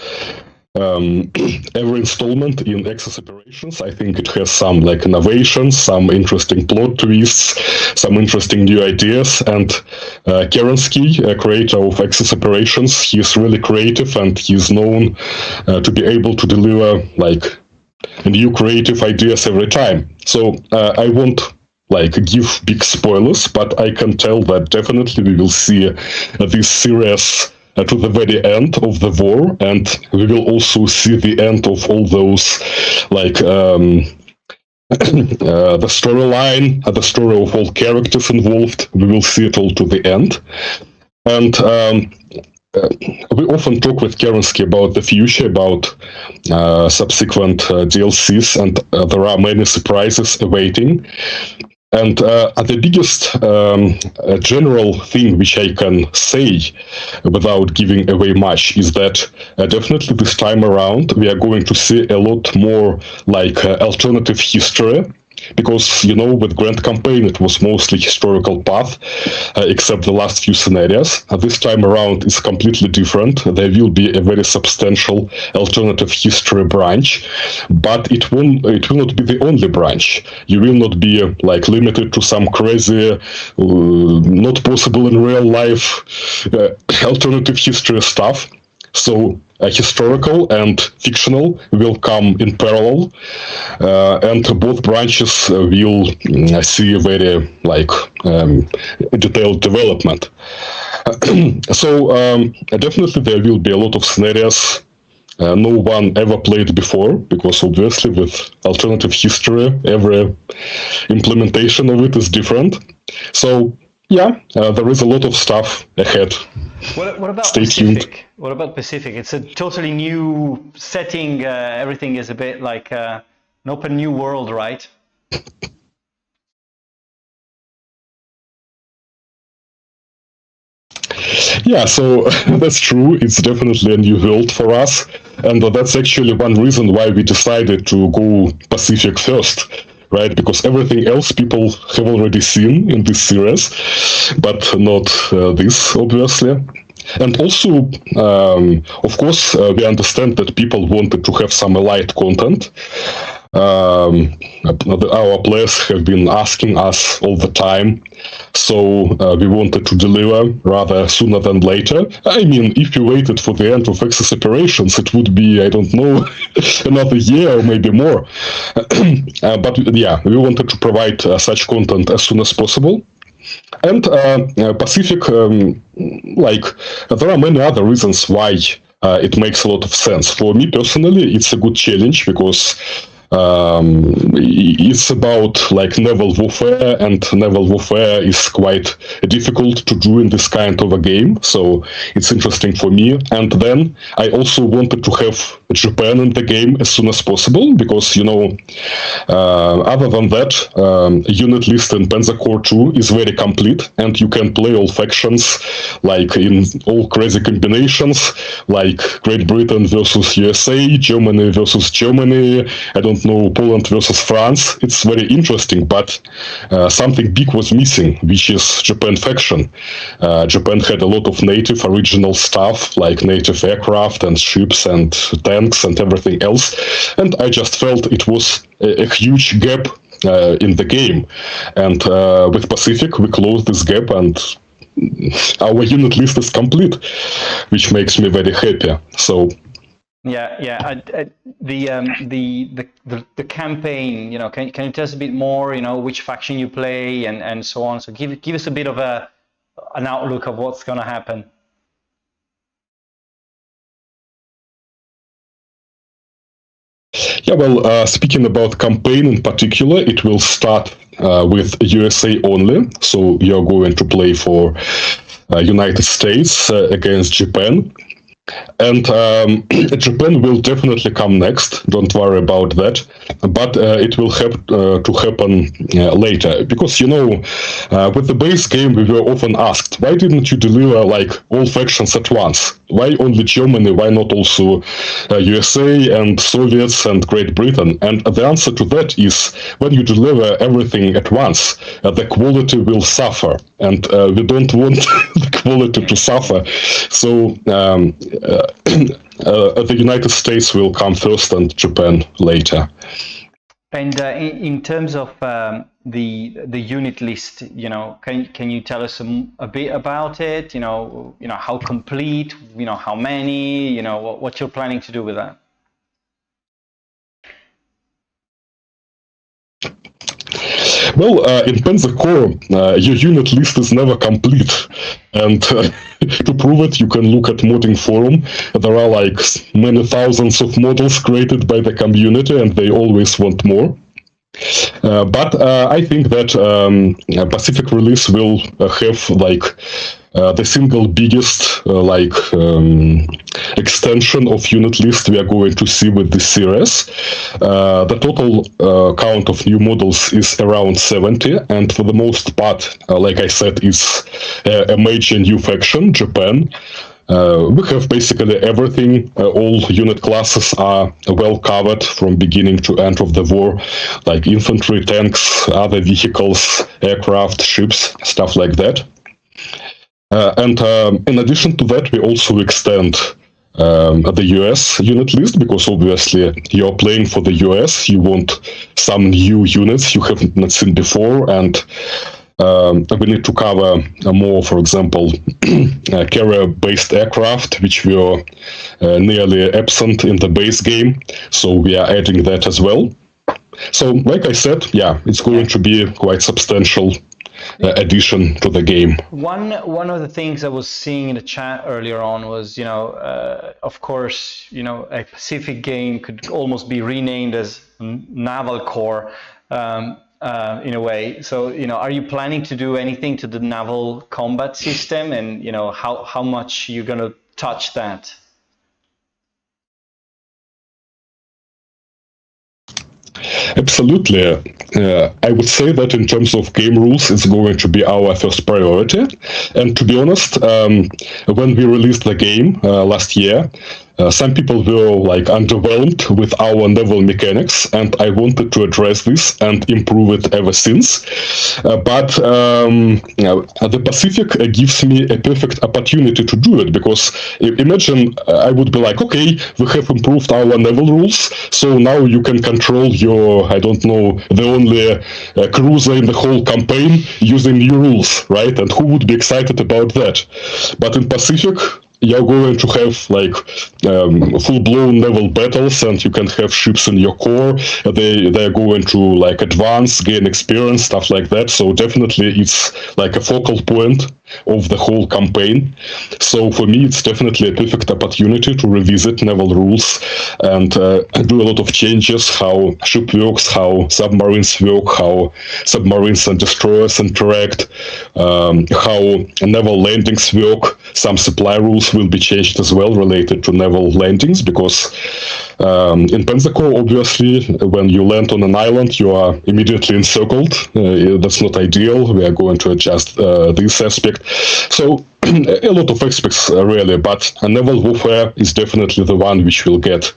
every installment in Axis Operations, I think it has some innovations, some interesting plot twists, some interesting new ideas. And Kerensky, a creator of Axis Operations, he's really creative, and he's known to be able to deliver new creative ideas every time. So I won't give big spoilers, but I can tell that definitely we will see this series to the very end of the war, and we will also see the end of all those the storyline, the story of all characters involved. We will see it all to the end. And we often talk with Kerensky about the future, about subsequent DLCs, and there are many surprises awaiting. And the biggest general thing which I can say without giving away much is that definitely this time around we are going to see a lot more alternative history. Because, with Grand Campaign, it was mostly historical path, except the last few scenarios. This time around is completely different. There will be a very substantial alternative history branch, but it will not be the only branch. You will not be limited to some crazy, not possible in real life alternative history stuff. So historical and fictional will come in parallel, and both branches will see a very detailed development. So definitely there will be a lot of scenarios no one ever played before, because obviously with alternative history, every implementation of it is different. So yeah, there is a lot of stuff ahead. What about Stay Pacific? tuned. What about Pacific? It's a totally new setting. Everything is a bit like an open new world, right? Yeah, so that's true. It's definitely a new world for us. And that's actually one reason why we decided to go Pacific first. Right, because everything else people have already seen in this series, but not this, obviously. And also, of course, we understand that people wanted to have some light content. Our players have been asking us all the time, so we wanted to deliver rather sooner than later. I mean, if you waited for the end of Axis Operations, it would be, I don't know, another year or maybe more. But yeah, we wanted to provide such content as soon as possible. And Pacific, there are many other reasons why it makes a lot of sense. For me personally, it's a good challenge because it's about naval warfare, and naval warfare is quite difficult to do in this kind of a game, so it's interesting for me. And then I also wanted to have Japan in the game as soon as possible, because other than that, unit list in PzC2 is very complete, and you can play all factions in all crazy combinations, like Great Britain versus USA, Germany versus Germany, I don't know, Poland versus France. It's very interesting, but something big was missing, which is Japan faction. Japan had a lot of native original stuff, like native aircraft and ships and tanks tanks and everything else. And I just felt it was a huge gap in the game. And with Pacific, we closed this gap, and our unit list is complete, which makes me very happy. So the campaign, you know, can you tell us a bit more, you know, which faction you play and so on? So give us a bit of an outlook of what's going to happen. Yeah, well, speaking about campaign in particular, it will start with USA only. So you're going to play for United States against Japan. And Japan will definitely come next. Don't worry about that. But it will have to happen later, because you know, with the base game, we were often asked, why didn't you deliver like all factions at once? Why only Germany? Why not also USA and Soviets and Great Britain? And the answer to that is, when you deliver everything at once, the quality will suffer, and we don't want the quality to suffer. So the United States will come first and Japan later. And in terms of the unit list, you know, can you tell us a bit about it? You know how complete, you know, how many, you know, what you're planning to do with that? Well, in PzC2, your unit list is never complete, and to prove it, you can look at modding forum. There are like many thousands of models created by the community, and they always want more. But I think that Pacific release will have like the single biggest extension of unit list we are going to see with this series. The total count of new models is around 70, and for the most part, like I said, is a major new faction, Japan. We have basically everything. All unit classes are well covered from beginning to end of the war, like infantry, tanks, other vehicles, aircraft, ships, stuff like that. And in addition to that, we also extend the US unit list, because obviously you're playing for the US, you want some new units you haven't not seen before, and we need to cover more, for example, carrier-based aircraft, which were nearly absent in the base game, so we are adding that as well. So, like I said, yeah, it's going to be quite substantial addition to the game. One of the things I was seeing in the chat earlier on was, you know, of course, you know, a Pacific game could almost be renamed as Naval Core. In a way. So, you know, are you planning to do anything to the naval combat system, and, you know, how much you're going to touch that? Absolutely. I would say that in terms of game rules, it's going to be our first priority. And to be honest, when we released the game last year, some people were like underwhelmed with our naval mechanics, and I wanted to address this and improve it ever since. But the Pacific gives me a perfect opportunity to do it, because imagine I would be like, okay, we have improved our naval rules, so now you can control your, I don't know, the only cruiser in the whole campaign using new rules, right? And who would be excited about that? But in Pacific, you're going to have like full-blown naval battles, and you can have ships in your core. They're going to like advance, gain experience, stuff like that. So definitely it's like a focal point of the whole campaign. So for me, it's definitely a perfect opportunity to revisit naval rules and do a lot of changes, how ship works, how submarines work, how submarines and destroyers interact, how naval landings work. Some supply rules will be changed as well related to naval landings, because in PzC2, obviously, when you land on an island, you are immediately encircled. That's not ideal. We are going to adjust this aspect. So a lot of aspects really, but naval warfare is definitely the one which will get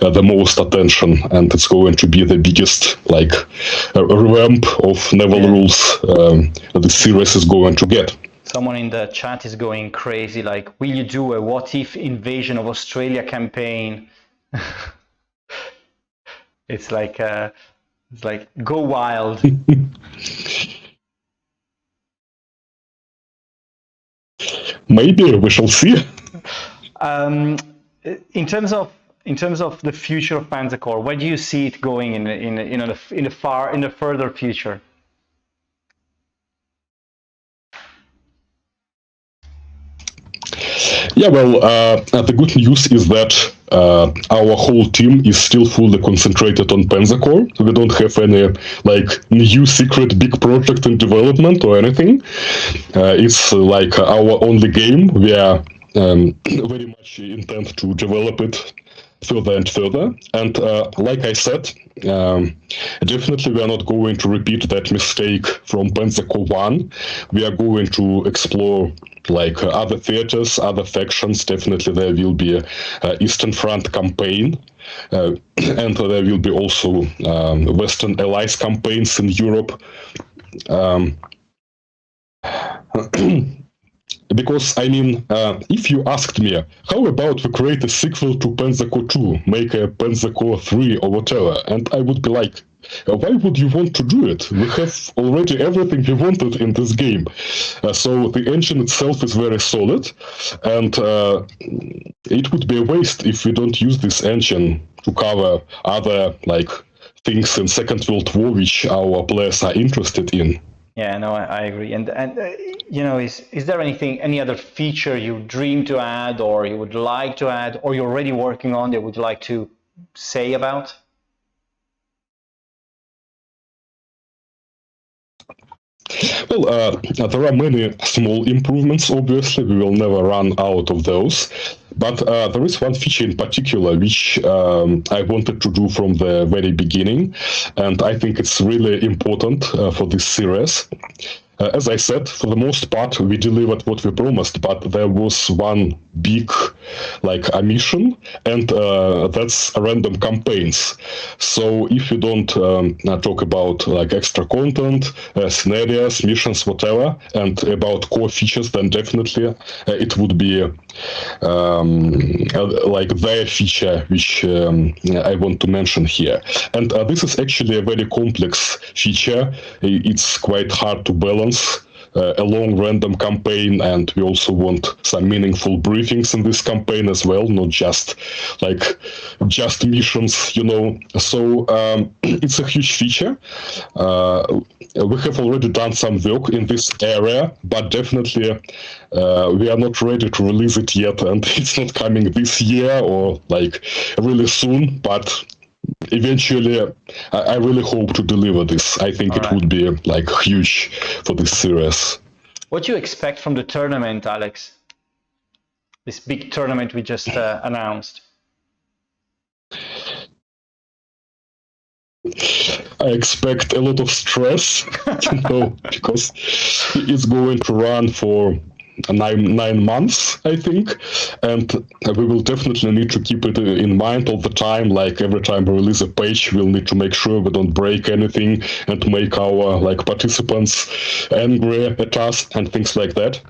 the most attention, and it's going to be the biggest like revamp of naval rules the series is going to get. Someone in the chat is going crazy, like, will you do a what if invasion of Australia campaign? It's like go wild. Maybe we shall see. In terms of the future of Panzer Corps, where do you see it going in the further future? Yeah, well, the good news is that our whole team is still fully concentrated on Panzer Corps. We don't have any like new secret big project in development or anything. It's like our only game. We are very much intent to develop it further and further. And like I said, definitely we are not going to repeat that mistake from Panzer Corps 1. We are going to explore like other theaters, other factions. Definitely there will be a Eastern Front campaign. And there will be also Western Allies campaigns in Europe. Because, I mean, if you asked me, how about we create a sequel to Panzer Corps 2, make a Panzer Corps 3 or whatever, and I would be like, why would you want to do it? We have already everything we wanted in this game. So the engine itself is very solid, and it would be a waste if we don't use this engine to cover other like things in Second World War which our players are interested in. Yeah, no, I agree. And you know, is there any other feature you dream to add, or you would like to add, or you're already working on that would you like to say about? Well, there are many small improvements, obviously. We will never run out of those. But there is one feature in particular which I wanted to do from the very beginning, and I think it's really important for this series. As I said, for the most part, we delivered what we promised, but there was one big, like, omission, and that's random campaigns. So if you don't talk about like extra content, scenarios, missions, whatever, and about core features, then definitely it would be like their feature which I want to mention here. And this is actually a very complex feature. It's quite hard to balance a long random campaign, and we also want some meaningful briefings in this campaign as well, not just like just missions, you know. So it's a huge feature. We have already done some work in this area, but definitely we are not ready to release it yet, and it's not coming this year or like really soon, but eventually I really hope to deliver this. I think it would be like huge for this series. What do you expect from the tournament, Alex? This big tournament we just announced. I expect a lot of stress, you know, because it's going to run for 9 months, I think, and we will definitely need to keep it in mind all the time. Like every time we release a page, we'll need to make sure we don't break anything and to make our like participants angry at us and things like that.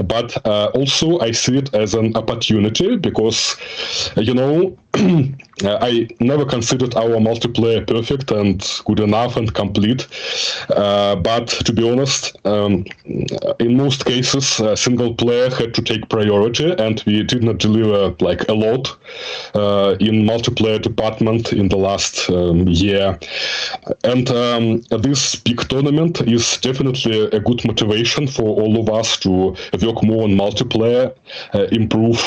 But also I see it as an opportunity because, you know, I never considered our multiplayer perfect and good enough and complete. But to be honest, in most cases, single player had to take priority, and we did not deliver like a lot in multiplayer department in the last year. And this big tournament is definitely a good motivation for all of us to work more on multiplayer, improve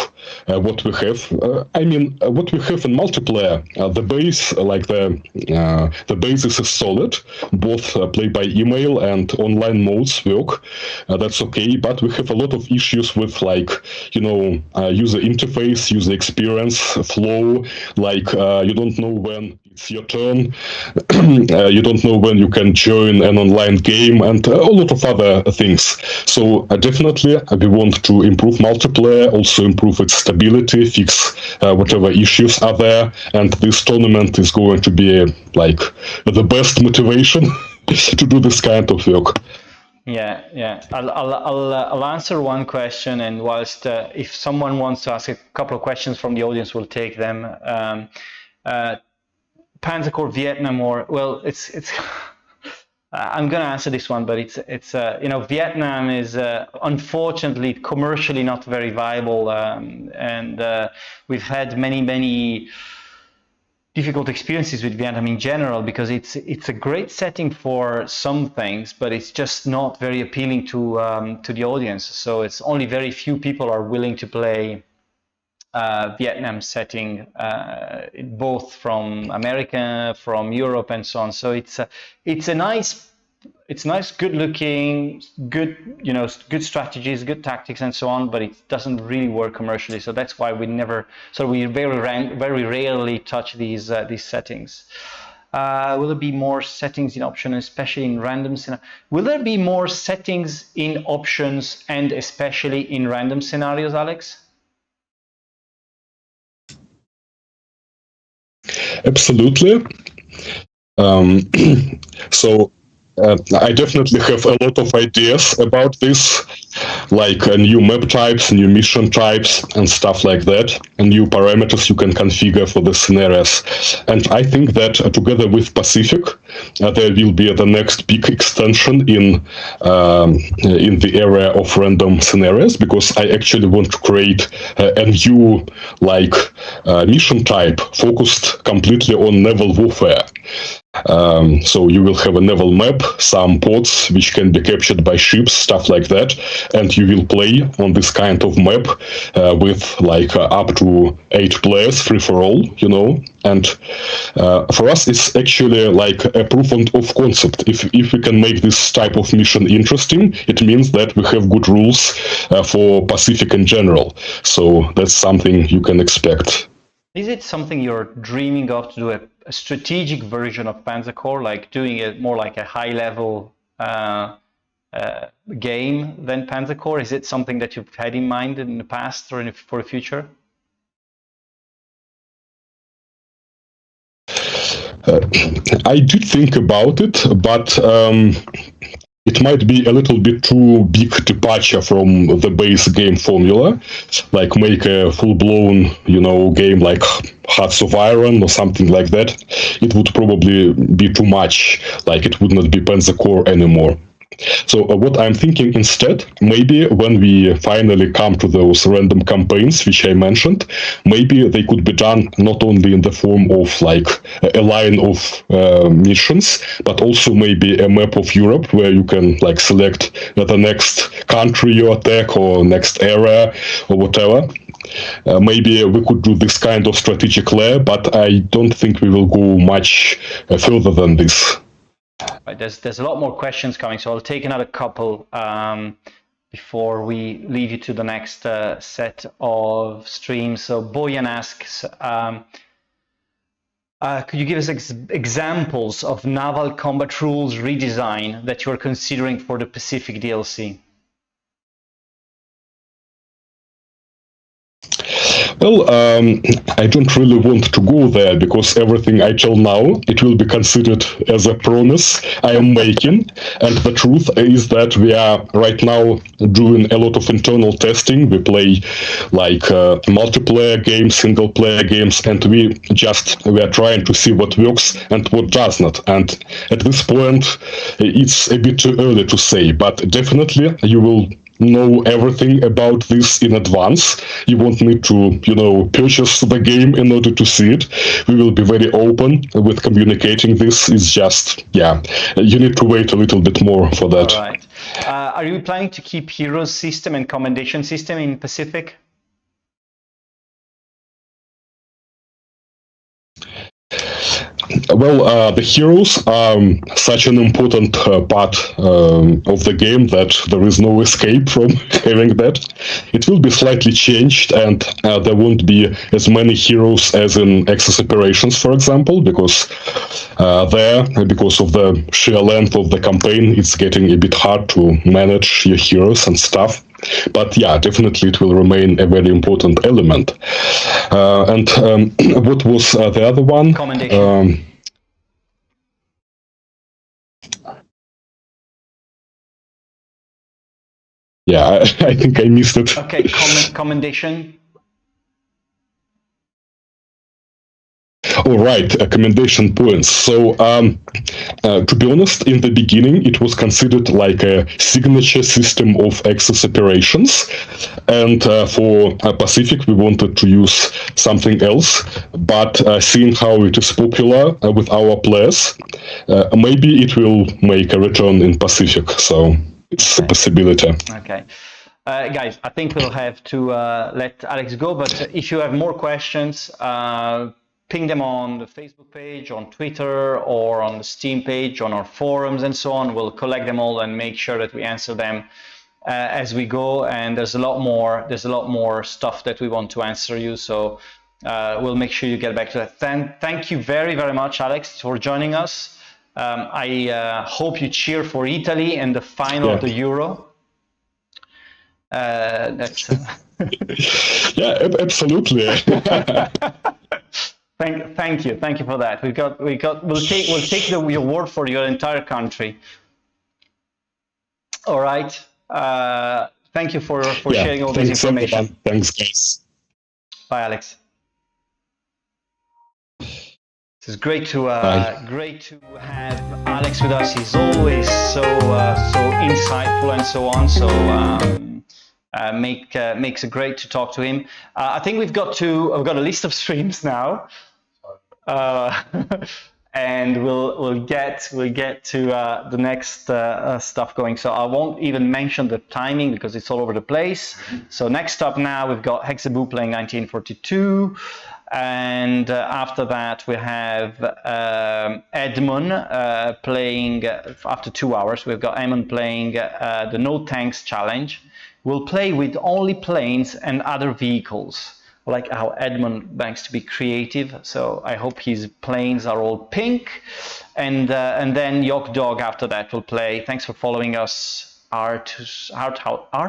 what we have. I mean, what we have in multiplayer, the base, like the basis is solid. Both play by email and online modes work. That's okay, but we have a lot of issues with like, you know, user interface, user experience, flow. Like you don't know when it's your turn. You don't know when you can join an online game, and a lot of other things. So definitely we want to improve multiplayer, also improve its stability, fix whatever issues are there, and this tournament is going to be like the best motivation to do this kind of work. Yeah. I'll answer one question, and whilst if someone wants to ask a couple of questions from the audience, we'll take them. Panzer Corps Vietnam, or well, it's I'm going to answer this one, but it's Vietnam is unfortunately commercially not very viable, and we've had many difficult experiences with Vietnam in general, because it's a great setting for some things, but it's just not very appealing to the audience. So it's only very few people are willing to play Vietnam setting, both from America, from Europe, and so on. So it's nice, good looking, good good strategies, good tactics, and so on. But it doesn't really work commercially. So that's why we very rarely touch these settings. Will there be more settings in options, especially in random scenarios? Will there be more settings in options and especially in random scenarios, Alex? Absolutely. So I definitely have a lot of ideas about this, like new map types, new mission types, and stuff like that, and new parameters you can configure for the scenarios. And I think that together with Pacific, there will be the next big extension in the area of random scenarios, because I actually want to create a new mission type focused completely on naval warfare. So you will have a naval map, some ports which can be captured by ships, stuff like that, and you will play on this kind of map with up to 8 players, free for all, And for us, it's actually like a proof of concept. If we can make this type of mission interesting, it means that we have good rules for Pacific in general. So that's something you can expect. Is it something you're dreaming of, to do a strategic version of Panzer Corps, like doing it more like a high-level game than Panzer Corps? Is it something that you've had in mind in the past or for the future? I did think about it, but it might be a little bit too big departure from the base game formula, like make a full-blown, game like Hearts of Iron or something like that. It would probably be too much, like it would not be Panzer Corps anymore. So what I'm thinking instead, maybe when we finally come to those random campaigns, which I mentioned, maybe they could be done not only in the form of a line of missions, but also maybe a map of Europe where you can select the next country you attack or next area or whatever. Maybe we could do this kind of strategic layer, but I don't think we will go much further than this. Right, there's a lot more questions coming, so I'll take another couple before we lead you to the next set of streams. So Boyan asks, could you give us examples of naval combat rules redesign that you're considering for the Pacific DLC? Well, I don't really want to go there, because everything I tell now, it will be considered as a promise I am making. And the truth is that we are right now doing a lot of internal testing. We play multiplayer games, single player games, and we are trying to see what works and what does not. And at this point, it's a bit too early to say, but definitely you will know everything about this in advance. You won't need to, purchase the game in order to see it. We will be very open with communicating this. It's just, you need to wait a little bit more for that. All right. Are you planning to keep heroes system and commendation system in Pacific? Well, the heroes are such an important part of the game that there is no escape from having that. It will be slightly changed, and there won't be as many heroes as in Axis Operations, for example, because because of the sheer length of the campaign, it's getting a bit hard to manage your heroes and stuff. But definitely it will remain a very important element. And what was the other one? Commendation. Yeah, I think I missed it. Okay, commendation. All right, commendation points. So, to be honest, in the beginning, it was considered like a signature system of access operations. And for Pacific, we wanted to use something else. But seeing how it is popular with our players, maybe it will make a return in Pacific. So it's a possibility. Okay. Guys, I think we'll have to let Alex go. But if you have more questions, ping them on the Facebook page, on Twitter, or on the Steam page, on our forums, and so on. We'll collect them all and make sure that we answer them as we go. And there's a lot more. There's a lot more stuff that we want to answer you. So we'll make sure you get back to that. Thank you very, very much, Alex, for joining us. I hope you cheer for Italy in the final of the Euro. That's yeah, absolutely. Thank you for that. We'll take your word for your entire country. All right. Thank you for sharing all this information. Everyone. Thanks, guys. Bye, Alex. It's great to have Alex with us. He's always so insightful and so on. So makes it great to talk to him. I think we've got a list of streams now. And we'll get to the next stuff going. So I won't even mention the timing because it's all over the place. So next up now we've got Hexaboo playing 1942, and after that we have Edmund playing after 2 hours. We've got Edmund playing the No Tanks Challenge. We'll play with only planes and other vehicles. I like how Edmund likes to be creative, so I hope his planes are all pink. And then Yok Dog after that will play. Thanks for following us, Art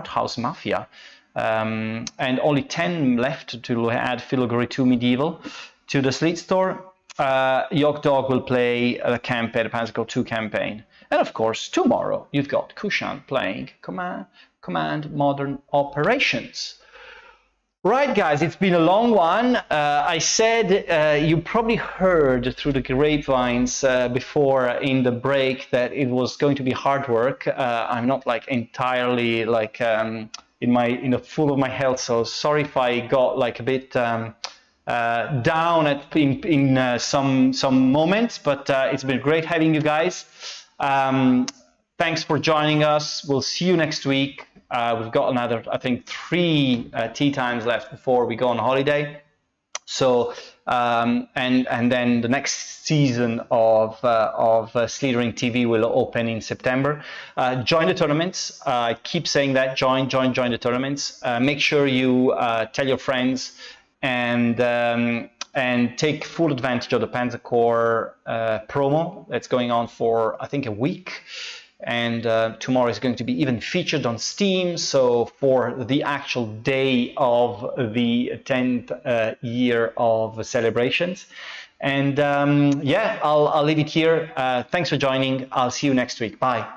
House Mafia. And only 10 left to add Philogary 2 Medieval to the Sleet Store. Yok Dog will play the campaign, the Panzer 2 campaign. And of course, tomorrow you've got Kushan playing Command Modern Operations. Right, guys, it's been a long one. I said you probably heard through the grapevines before in the break that it was going to be hard work. I'm not like entirely like in the full of my health, so sorry if I got like a bit down in some moments. But it's been great having you guys. Thanks for joining us. We'll see you next week. We've got another, I think, 3 tea times left before we go on holiday. So, and then the next season of Slitherine TV will open in September. Join the tournaments. I keep saying that. Join the tournaments. Make sure you tell your friends and take full advantage of the Panzer Corps promo that's going on for, I think, a week. And tomorrow is going to be even featured on Steam. So for the actual day of the 10th year of celebrations. And yeah, I'll leave it here. Thanks for joining. I'll see you next week. Bye.